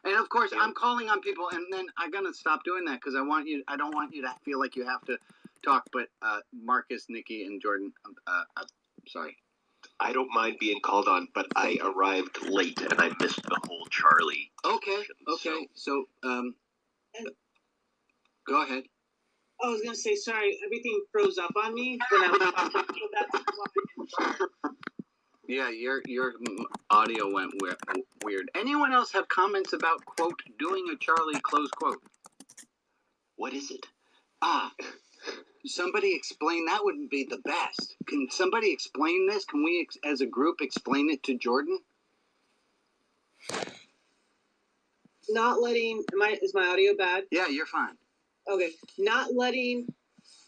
And of course, I'm calling on people, and then I'm gonna stop doing that because I don't want you to feel like you have to talk. But Marcus, Nikki, and Jordan, sorry. I don't mind being called on, but I arrived late and I missed the whole Charlie. Okay. So go ahead. I was gonna say sorry. Everything froze up on me when I was. Yeah, your audio went weird. Anyone else have comments about quote doing a Charlie close quote? What is it? Somebody explain. That would be the best. Can somebody explain this? Can we, as a group, explain it to Jordan? Not letting. Is my audio bad? Yeah, you're fine. Okay. Not letting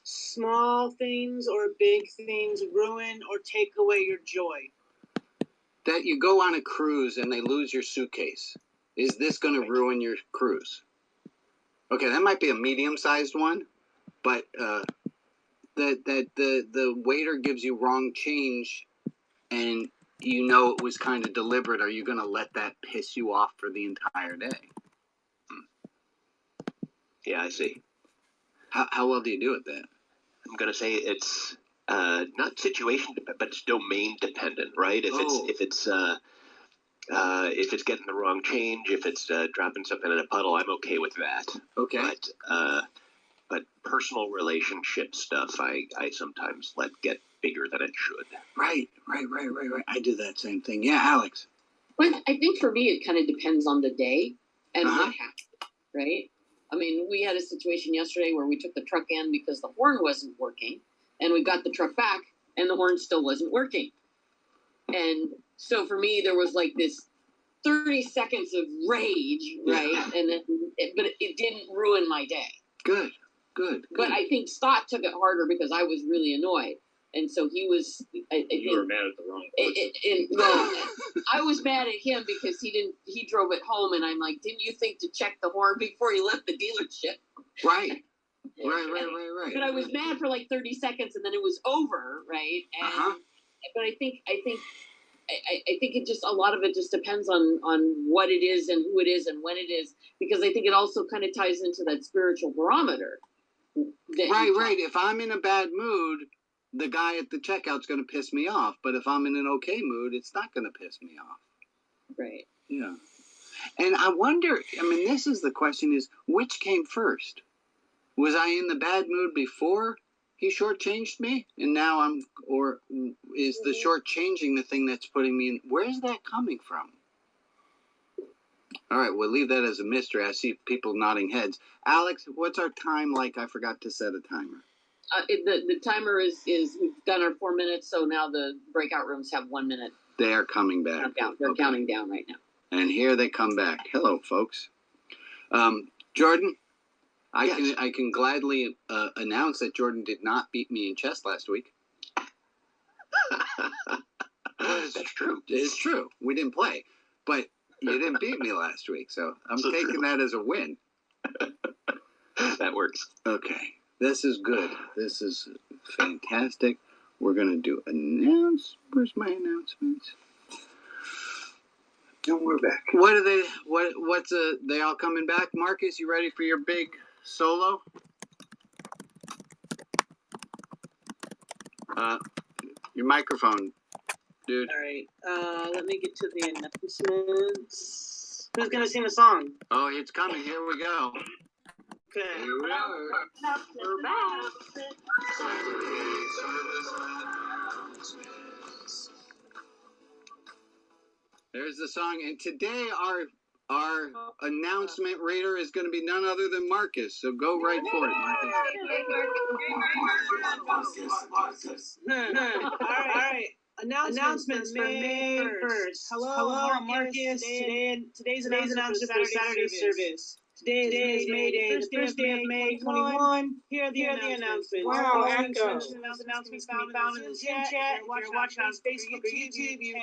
small things or big things ruin or take away your joy. That you go on a cruise and they lose your suitcase. Is this going to ruin your cruise? Okay, that might be a medium-sized one, but that the waiter gives you wrong change and you know it was kind of deliberate. Are you going to let that piss you off for the entire day? Yeah, I see. How well do you do at that? I'm going to say it's not situation, but it's domain dependent, right? If it's getting the wrong change, if it's dropping something in a puddle, I'm okay with that. Okay. But personal relationship stuff, I sometimes let get bigger than it should. Right. I do that same thing. Yeah, Alex. Well, I think for me, it kind of depends on the day and what happened, right? I mean, we had a situation yesterday where we took the truck in because the horn wasn't working, and we got the truck back, and the horn still wasn't working. And so for me, there was like this 30 seconds of rage, right? And then, but it didn't ruin my day. Good. But I think Scott took it harder because I was really annoyed. And so he was. You were mad at the wrong person. I was mad at him because he drove it home, and I'm like, didn't you think to check the horn before you left the dealership? Right. Right. But I was mad for like 30 seconds, and then it was over, right? And but I think it just, a lot of it just depends on what it is and who it is and when it is, because I think it also kind of ties into that spiritual barometer. Right. If I'm in a bad mood, the guy at the checkout's going to piss me off. But if I'm in an okay mood, it's not going to piss me off. Right. Yeah. And I wonder, this is the question is, which came first? Was I in the bad mood before he shortchanged me? And now or is the shortchanging the thing that's putting me in? Where's that coming from? All right, we'll leave that as a mystery. I see people nodding heads. Alex, what's our time like? I forgot to set a timer. The timer is we've done our 4 minutes, so now the breakout rooms have 1 minute. They are coming back. They're counting down right now. And here they come back. Hello, folks. Jordan, I can gladly announce that Jordan did not beat me in chess last week. That's true. It's true. We didn't play, but you didn't beat me last week, so I'm taking that as a win. That works. Okay. This is good. This is fantastic. We're going to do where's my announcements? And we're back. What are they? They all coming back? Marcus, you ready for your big solo? Your microphone, dude. All right. Let me get to the announcements. Who's gonna sing the song? Oh, it's coming. Here we go. Okay. Here we are. We're back. There's the song, and today our announcement reader is going to be none other than Marcus. So go right for it, Marcus. All right. Announcements for May 1st. Hello, I'm Marcus. Today's announcement for Saturday service. Today is May Day, the first day of May 21. Here are the announcements. Wow, echo. Announcements found in the Zoom chat. If you're watching on Facebook or YouTube, you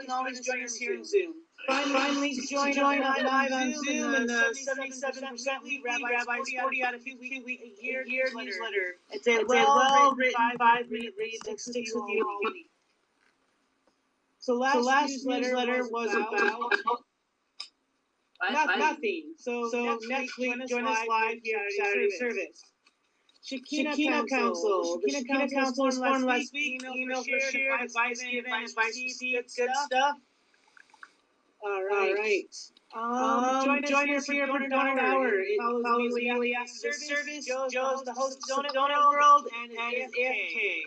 can always join us here in Zoom. Finally, join live on Zoom in the 77% Lead Rabbi's 40 out of 50 week a year newsletter. It's a well-written 5-minute read that sticks with you all week. So last newsletter was about nothing. So next week, join us live here at Saturday service. Shekinah Council. The Shekinah Council was formed last week. Email for share, advice given, advice received, good stuff. All right. Join us here for Donut Hour. It follows immediately after the service. Joe's the host of Donut World and is AFK.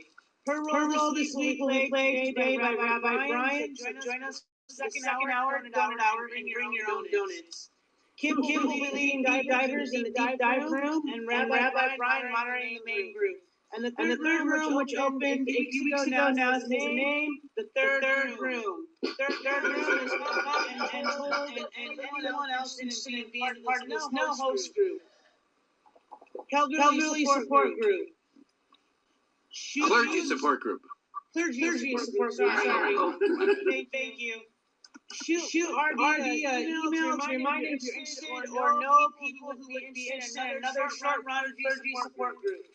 Her role this week will be played today by Rabbi Brian. So join us for the second hour, Donut Hour, and bring your own donuts. Kim will be leading divers in the deep dive room, and Rabbi Brian moderating the main group. And the third room, which opened a few weeks ago, now has a name. The third room. The third room is open and anyone else interested in being part of this no host group. Calgary support group. Clergy support group. Clergy support group. Sorry. Thank you. Shoot RD an email to remind if you're interested or know people who would be interested in another short run clergy support group.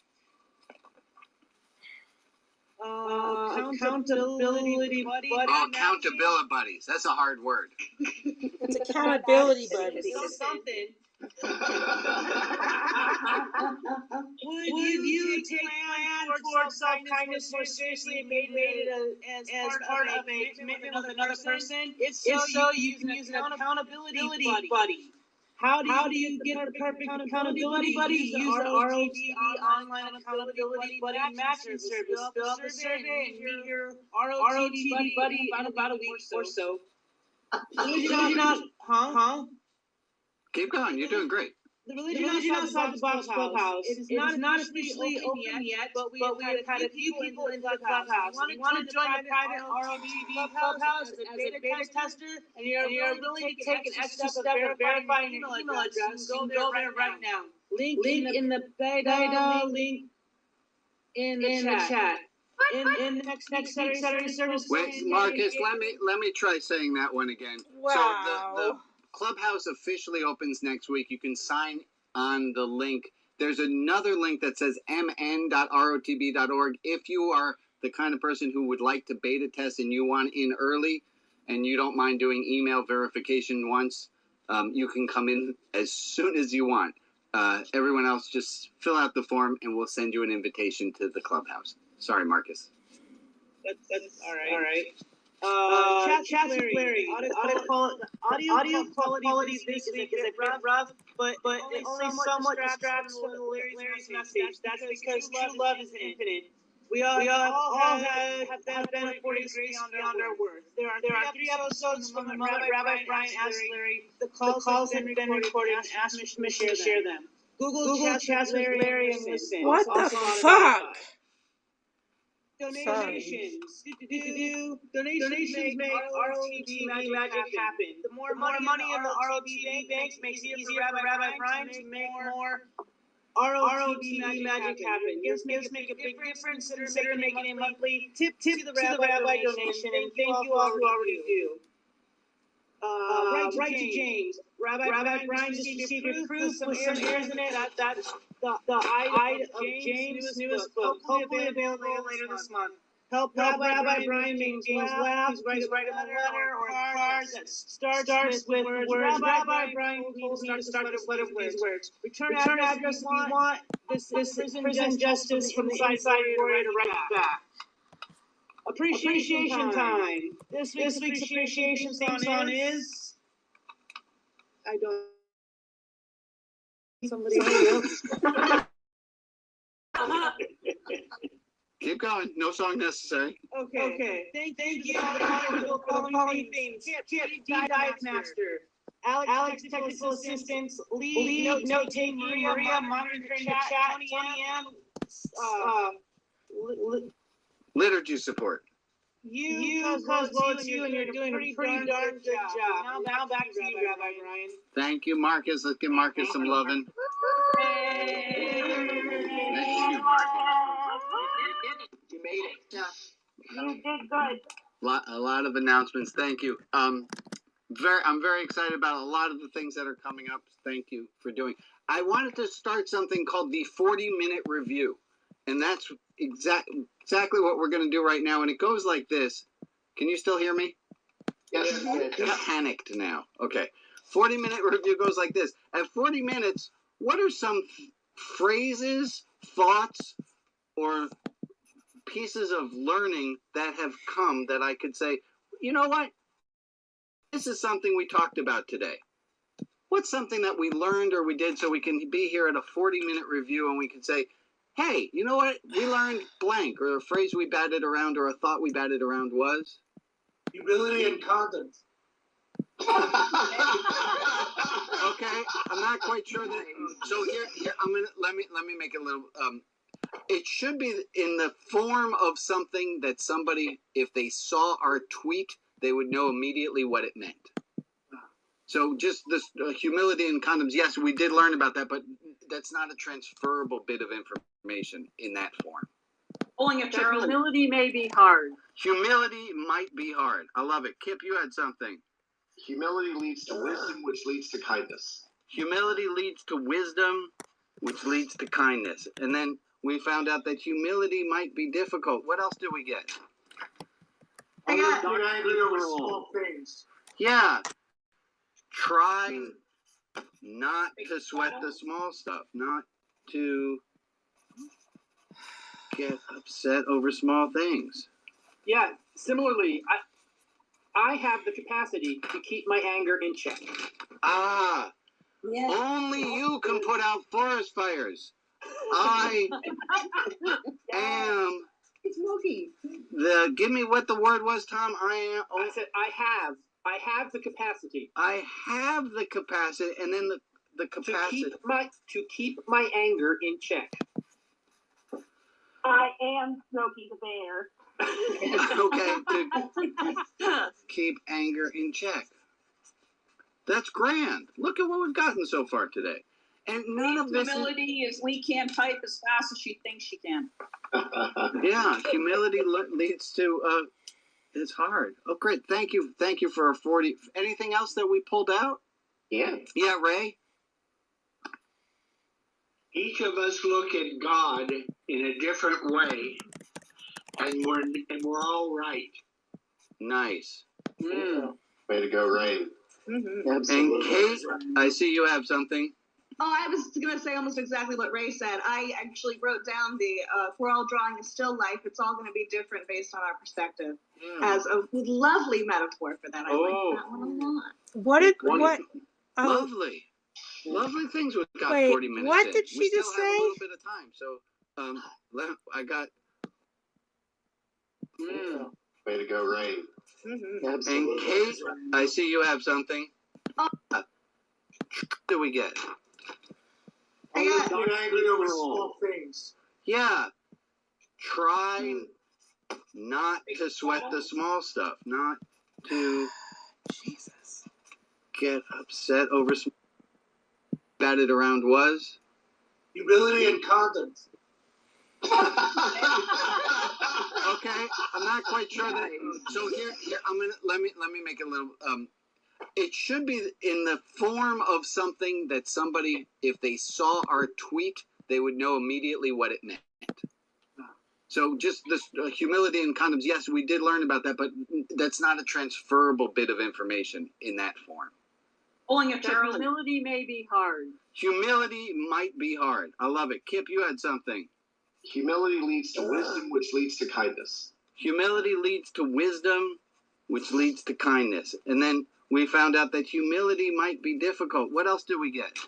Accountability buddy. Oh, accountability buddies. That's a hard word. It's accountability buddies. Something. Would you take plan towards self-kindness more seriously and made it as part of a commitment with another person? If so, you can use an accountability buddy. How do you get the perfect accountability buddy? Use the ROTB online accountability buddy matching service. Fill out the survey and meet your ROTB buddy in about a week or so. Keep going. You're doing great. The religion outside the box clubhouse. It is not officially open yet, but we have had a few people in the clubhouse. You want to join the private ROTB clubhouse as a beta tester, and you're willing to take an extra step of verifying your email address, go there right now. Link in the beta, link in the chat. In the next Saturday service. Wait, Marcus, let me try saying that one again. Wow. So the Clubhouse officially opens next week. You can sign on the link. There's another link that says mn.rotb.org. If you are the kind of person who would like to beta test and you want in early and you don't mind doing email verification once, you can come in as soon as you want. Everyone else, just fill out the form and we'll send you an invitation to the Clubhouse. Sorry, Marcus. That's all right. Chat Larry. Audio quality this week is a bit rough, but only somewhat distracts from Larry's message. That's because true love is infinite. We all have been according grace beyond our worth. There are 3 episodes from the moment Rabbi Brian asked Larry. The calls have been recorded and asked permission to share them. Google Chat Larry and listen. What the fuck? Donations. Donations make ROTB magic happen. The more money in the ROTB banks makes it easier for Rabbi Brian to make more ROTB magic happen. Yes, make a big difference. Consider making a monthly tip to the rabbi donation. And thank you all who already do. Right to James. Rabbi Brian just received a proof with some errors in it. That's the Eye of James' newest book, hopefully available later this month. Help Rabbi Brian make James laugh. He's writing a letter or a card that starts with words. Rabbi Brian will start this letter with these words. Return address if you want. This prison justice from the inside warrior to write back. Appreciation time. This week's appreciation song is. I don't. Somebody else. Keep going. No song necessary. Okay. Thank you for the following themes. Chip, Dive Master. Alex, technical assistance. Lee, note taking. Maria, monitoring the chat. 20M. Liturgy support. You cause you, and you're doing a pretty darn good job. Now back to you, Rabbi Brian. Thank you, Marcus. Let's give Marcus some loving. Thank you, Marcus. You made it. You did good. A lot of announcements. Thank you. I'm very excited about a lot of the things that are coming up. Thank you for doing. I wanted to start something called the 40-minute review, and that's exactly what we're going to do right now. And it goes like this. Can you still hear me? Yes. I'm panicked now. Okay. 40-minute review goes like this. At 40 minutes, what are some phrases, thoughts, or pieces of learning that have come that I could say, you know what? This is something we talked about today. What's something that we learned or we did so we can be here at a 40-minute review and we can say, hey, you know what? We learned blank, or a phrase we batted around or a thought we batted around was? Humility and condoms. Okay, I'm not quite sure that. So here, I'm gonna let me make it a little. It should be in the form of something that somebody, if they saw our tweet, they would know immediately what it meant. So just this humility and condoms. Yes, we did learn about that, but that's not a transferable bit of information in that form. Pulling a Carolyn. Humility may be hard. Humility might be hard. I love it. Kip, you had something. Humility leads to wisdom, which leads to kindness. Humility leads to wisdom, which leads to kindness. And then we found out that humility might be difficult. What else did we get? I got not angry over small things. Yeah. Try not to sweat the small stuff, not to get upset over small things. Yeah, similarly, I have the capacity to keep my anger in check. Ah, yeah. Only you can put out forest fires. I am give me what the word was, Tom. I said I have the capacity. I have the capacity, and then the capacity to keep my anger in check. I am Smokey the Bear. Okay, to keep anger in check. That's grand. Look at what we've gotten so far today. And none of this humility is we can't type as fast as she thinks she can. Yeah, humility leads to it's hard. Oh, great. Thank you for our 40. Anything else that we pulled out? Yeah, Ray? Each of us look at God in a different way, and we're all right. Nice. Way to go, Ray. Mm-hmm. And Kate, I see you have something. Oh, I was going to say almost exactly what Ray said. I actually wrote down if we're all drawing a still life, it's all going to be different based on our perspective. As a lovely metaphor for that. I like that one a lot. Lovely. Lovely things we've got. Wait, 40 minutes what in. did she we just still have say? a little bit of time, so I got. Way to go, Ray. Mm-hmm. And Kate, I see you have something. What do we get? Not angry over small things. Yeah. Try not to sweat the small stuff, not to get upset over batted around was? Humility and condoms. Okay, I'm not quite sure that. So here I'm gonna let me make it a little. It should be in the form of something that somebody, if they saw our tweet, they would know immediately what it meant. So just this humility and condoms. Yes, we did learn about that, but that's not a transferable bit of information in that form. Pulling a Carolyn. Humility may be hard. Humility might be hard. I love it. Kip, you had something. Humility leads to wisdom, which leads to kindness. Humility leads to wisdom, which leads to kindness. And then we found out that humility might be difficult. What else did we get?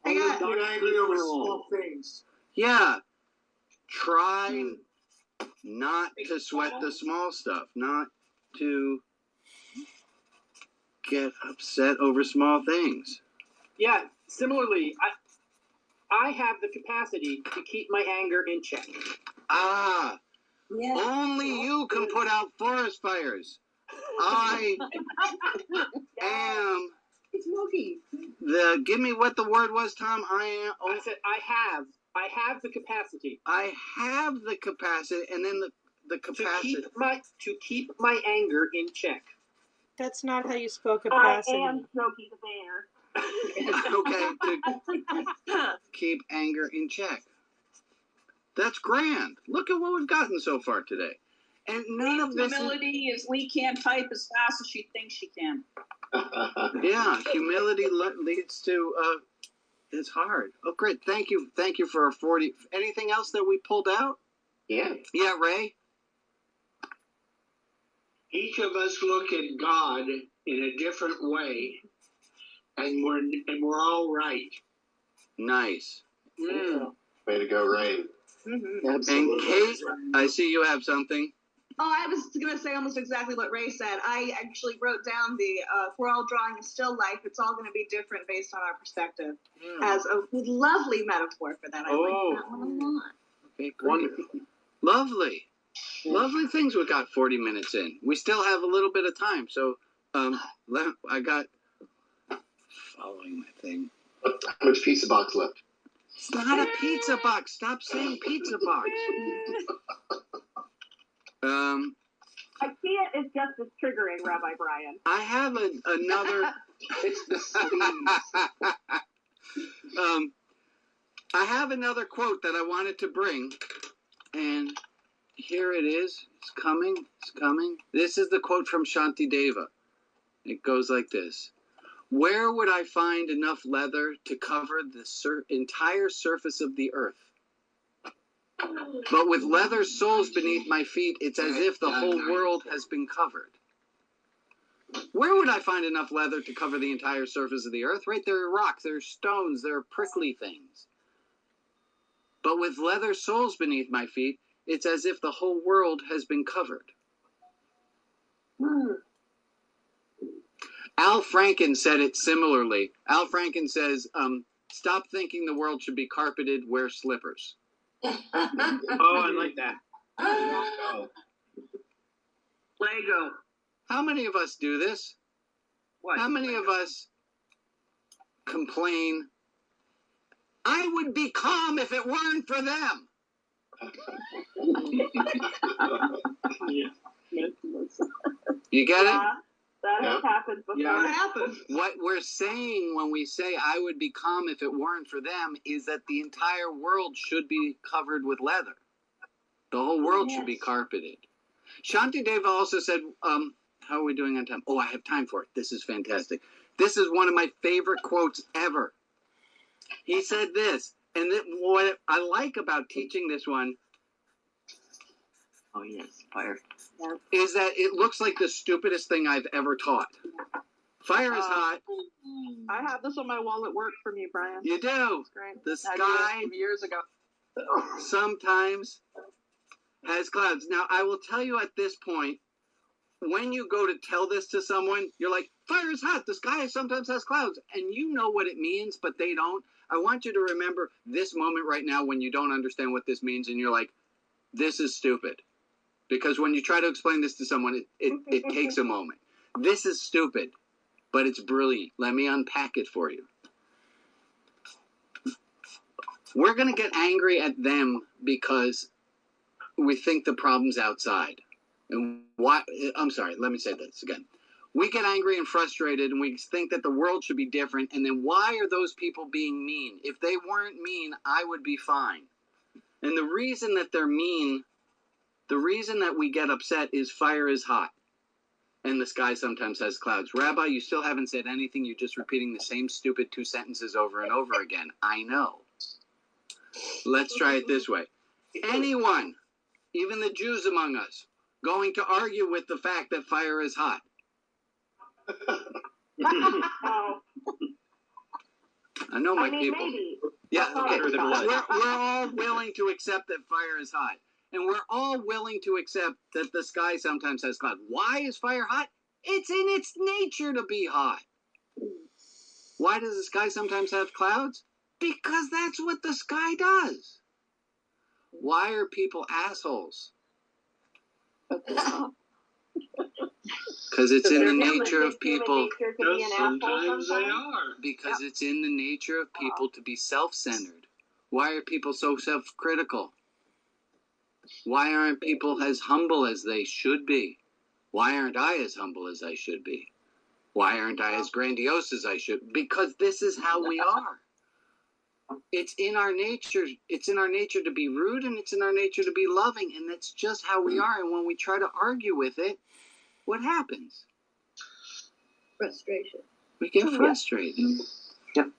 Not angry over small things. Yeah. Try not to sweat the small stuff, not to get upset over small things. Yeah, similarly, I have the capacity to keep my anger in check. Ah, only you can put out forest fires. I am give me what the word was, Tom. I said I have the capacity. I have the capacity, and then the capacity to keep my anger in check. That's not how you spell capacity. I am Smokey the Bear. Okay, to keep anger in check. That's grand. Look at what we've gotten so far today. And none of this. Humility is Lee can't type as fast as she thinks she can. Yeah, humility leads to. It's hard. Oh, great! Thank you for 40. Anything else that we pulled out? Yeah. Yeah, Ray. Each of us look at God in a different way, and we're all right. Nice. Way to go, Ray. And Kate, I see you have something. Oh, I was going to say almost exactly what Ray said. I actually wrote down the if we're all drawing a still life, it's all going to be different based on our perspective. As a lovely metaphor for that. I like that one a lot. Okay, wonderful. Lovely. Lovely things we got 40 minutes in. We still have a little bit of time, so I got following my thing. How much pizza box left? It's not a pizza box. Stop saying pizza box. IKEA is just as triggering, Rabbi Brian. I have another. It's the sleeves. I have another quote that I wanted to bring, and here it is. It's coming. It's coming. This is the quote from Shantideva. It goes like this. Where would I find enough leather to cover the entire surface of the earth? But with leather soles beneath my feet, it's as if the whole world has been covered. Where would I find enough leather to cover the entire surface of the earth? Right, there are rocks, there are stones, there are prickly things. But with leather soles beneath my feet, it's as if the whole world has been covered. Al Franken said it similarly. Al Franken says, stop thinking the world should be carpeted, wear slippers. Oh, I like that. Lego. How many of us do this? What? How many of us complain, I would be calm if it weren't for them? You get it? That has happened before. Yeah, it happens. What we're saying when we say I would be calm if it weren't for them is that the entire world should be covered with leather. The whole world should be carpeted. Shantideva also said, how are we doing on time? Oh, I have time for it. This is fantastic. This is one of my favorite quotes ever. He said this, and what I like about teaching this one fire. Is that it looks like the stupidest thing I've ever taught. Fire is hot. I have this on my wall at work from you, Brian. You do. Great. The sky years ago. sometimes has clouds. Now, I will tell you at this point, when you go to tell this to someone, you're like, fire is hot. The sky sometimes has clouds. And you know what it means, but they don't. I want you to remember this moment right now when you don't understand what this means and you're like, this is stupid. Because when you try to explain this to someone, it takes a moment. This is stupid, but it's brilliant. Let me unpack it for you. We're going to get angry at them because we think the problem's outside. And why? I'm sorry, let me say this again. We get angry and frustrated and we think that the world should be different. And then why are those people being mean? If they weren't mean, I would be fine. And the reason that they're mean, the reason that we get upset is fire is hot and the sky sometimes has clouds. Rabbi, you still haven't said anything. You're just repeating the same stupid 2 sentences over and over again. I know. Let's try it this way. Anyone, even the Jews among us, going to argue with the fact that fire is hot? I know my people. Maybe. Yeah, okay. We're all willing to accept that fire is hot. And we're all willing to accept that the sky sometimes has clouds. Why is fire hot? It's in its nature to be hot. Why does the sky sometimes have clouds? Because that's what the sky does. Why are people assholes? Because it's in the nature of people. Sometimes they are. Because it's in the nature of people to be self-centered. Why are people so self-critical? Why aren't people as humble as they should be? Why aren't I as humble as I should be? Why aren't I as grandiose as I should? Because this is how we are. it's in our nature. It's in our nature to be rude, and it's in our nature to be loving, and that's just how we are. And when we try to argue with it, what happens? Frustration. We get frustrated. Yep.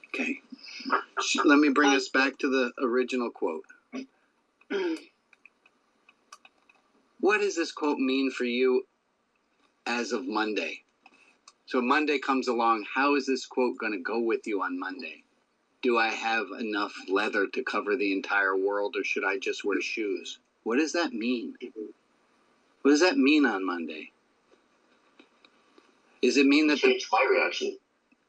Okay. Let me bring us back to the original quote. What does this quote mean for you as of Monday? So Monday comes along. How is this quote going to go with you on Monday? Do I have enough leather to cover the entire world, or should I just wear shoes? What does that mean? What does that mean on Monday? Does it mean that Change my reaction?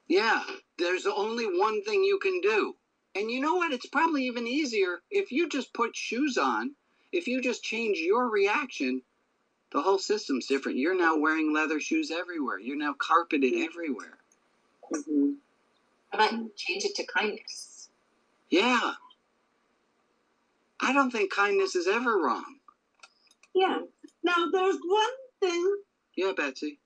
Yeah, there's only one thing you can do. And you know what? It's probably even easier if you just put shoes on. If you just change your reaction, the whole system's different. You're now wearing leather shoes everywhere. You're now carpeted everywhere. Mm-hmm. How about change it to kindness? Yeah. I don't think kindness is ever wrong. Yeah. Now there's one thing. Yeah, Betsy.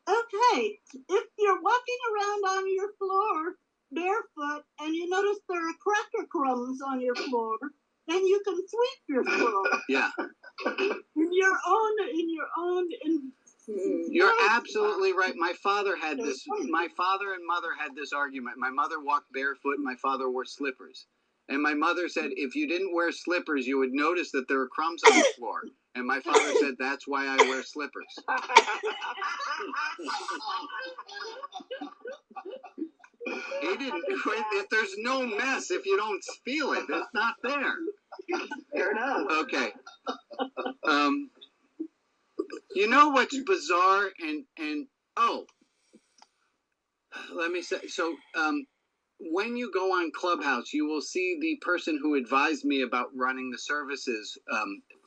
Okay, if you're walking around on your floor barefoot and you notice there are cracker crumbs on your floor, then you can sweep your floor. Yeah. You're absolutely right. My father and mother had this argument. My mother walked barefoot, my father wore slippers. And my mother said, if you didn't wear slippers, you would notice that there were crumbs on the floor. And my father said, that's why I wear slippers. He didn't quit. If there's no mess, if you don't feel it, it's not there. Fair enough. Okay. You know what's bizarre let me say, so when you go on Clubhouse, you will see the person who advised me about running the services.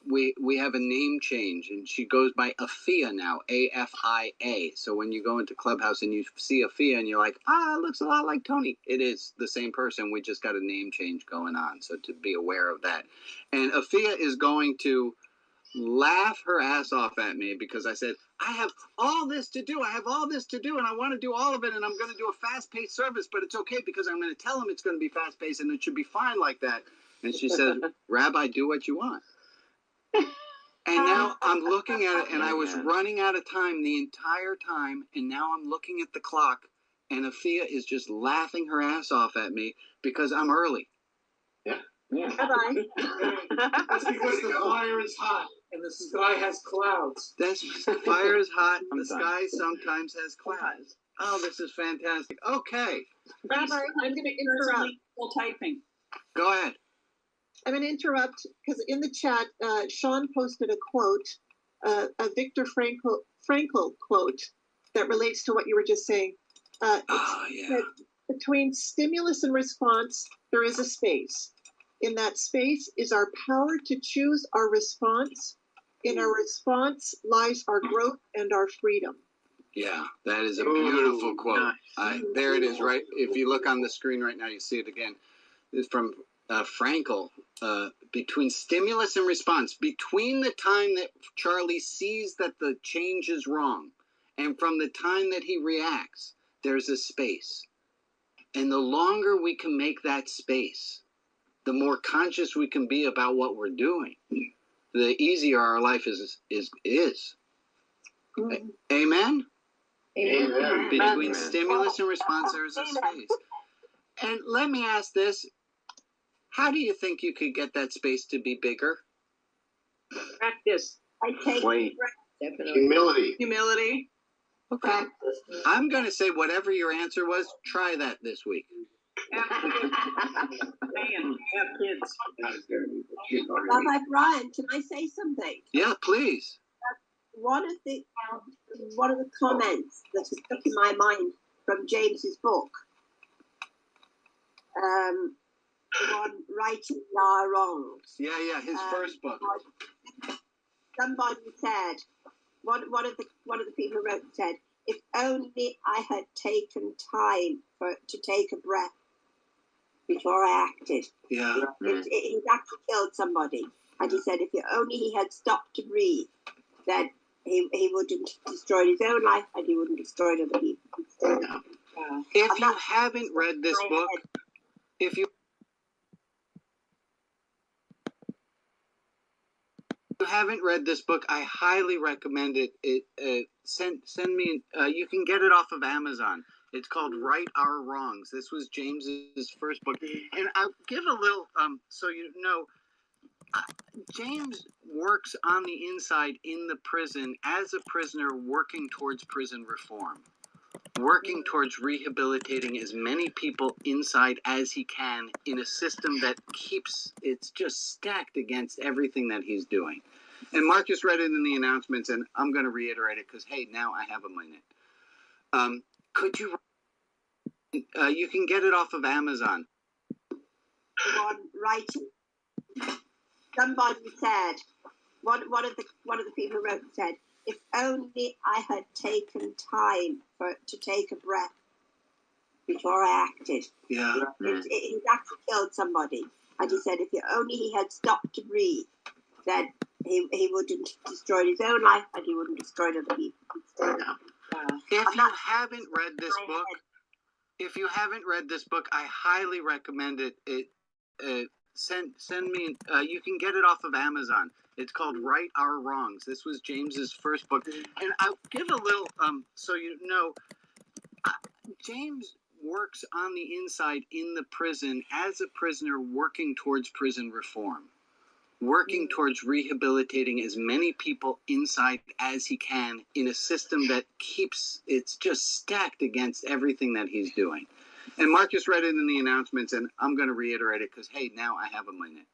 We have a name change, and she goes by Afia now, A-F-I-A. So when you go into Clubhouse and you see Afia and you're like, it looks a lot like Tony. It is the same person. We just got a name change going on, so to be aware of that. And Afia is going to laugh her ass off at me because I said, I have all this to do. I have all this to do, and I want to do all of it, and I'm going to do a fast-paced service, but it's okay because I'm going to tell them it's going to be fast-paced, and it should be fine like that. And she said, Rabbi, do what you want. And now I'm looking at it, and I was running out of time the entire time, and now I'm looking at the clock, and Afia is just laughing her ass off at me because I'm early. Yeah. Bye-bye. That's because the fire is hot and the sky has clouds. The fire is hot, the sky sometimes has clouds. Oh, this is fantastic. Okay. Rabbi, I'm going to interrupt. Still typing. Go ahead. I'm going to interrupt because in the chat, Sean posted a quote, a Viktor Frankl quote that relates to what you were just saying. That between stimulus and response, there is a space. In that space is our power to choose our response. In our response lies our growth and our freedom. Yeah, that is a beautiful quote. There it is, right? If you look on the screen right now, you see it again. It's from Frankl. Between stimulus and response, between the time that Charlie sees that the change is wrong and from the time that he reacts, there's a space. And the longer we can make that space, the more conscious we can be about what we're doing, the easier our life is. Mm-hmm. Amen? Amen. Between stimulus and response, there's a space. And let me ask this. How do you think you could get that space to be bigger? Practice. I take Humility. Humility. Okay. I'm going to say whatever your answer was, try that this week. Have kids. Rabbi Brian, can I say something? Yeah, please. One of the comments that has stuck in my mind from James's book, the one Righting Our Wrongs. Yeah, his first book. Somebody said, one of the people who wrote said, if only I had taken time to take a breath before I acted. Yeah. It actually killed somebody. And he said if he had stopped to breathe, then he wouldn't have destroyed his own life and he wouldn't have destroyed other people. If you haven't read this book, If you haven't read this book, I highly recommend it. Send me. You can get it off of Amazon. It's called Right Our Wrongs. This was James's first book, and I'll give a little. So you know, James works on the inside in the prison as a prisoner, working towards prison reform, working towards rehabilitating as many people inside as he can in a system that keeps it's just stacked against everything that he's doing. And Marcus read it in the announcements, and I'm going to reiterate it because, hey, now I have a minute. Could you? You can get it off of Amazon. On writing, somebody said, one of the people who wrote said, if only I had taken time to take a breath before I acted. Yeah. He actually killed somebody. And he said if only he had stopped to breathe, then he wouldn't have destroyed his own life and he wouldn't have destroyed other people. If you haven't read this book, I highly recommend it. Send me. You can get it off of Amazon. It's called Right Our Wrongs. This was James's first book, and I'll give a little. So you know, James works on the inside in the prison as a prisoner, working towards prison reform, working towards rehabilitating as many people inside as he can in a system that keeps it's just stacked against everything that he's doing. And Marcus read it in the announcements, and I'm going to reiterate it because, hey, now I have a minute.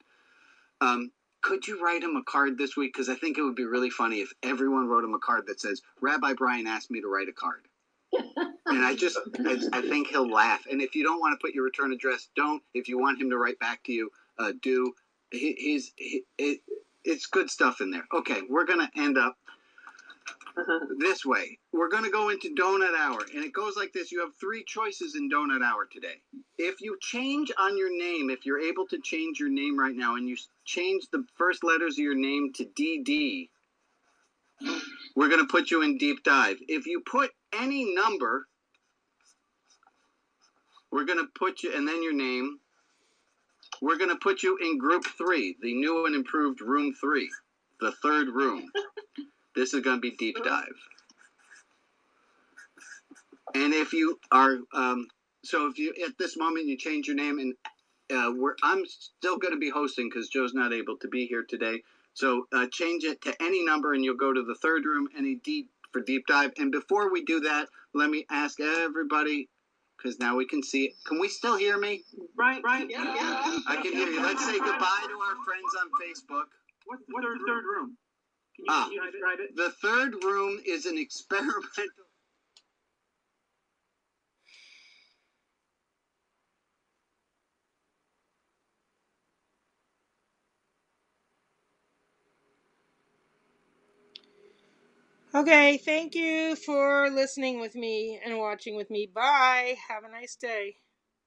Could you write him a card this week? Because I think it would be really funny if everyone wrote him a card that says, Rabbi Brian asked me to write a card. And I think he'll laugh. And if you don't want to put your return address, don't. If you want him to write back to you, do. It's good stuff in there. Okay, we're going to end up this way. We're going to go into Donut Hour, and it goes like this. You have 3 choices in Donut Hour today. If you change on your name, if you're able to change your name right now, and you change the first letters of your name to DD, we're going to put you in Deep Dive. If you put any number, we're going to put you, and then your name, we're going to put you in Group 3, the new and improved Room 3, the 3rd room. This is going to be Deep Dive. And if you are, so if you, at this moment, you change your name, and I'm still going to be hosting because Joe's not able to be here today. So change it to any number, and you'll go to the 3rd room, for Deep Dive. And before we do that, let me ask everybody, because now we can see it. Can we still hear me? Right, yeah. I can hear you. Let's say goodbye to our friends on Facebook. What's the 3rd room? Can you describe it? The 3rd room is an experimental. Okay, thank you for listening with me and watching with me. Bye. Have a nice day.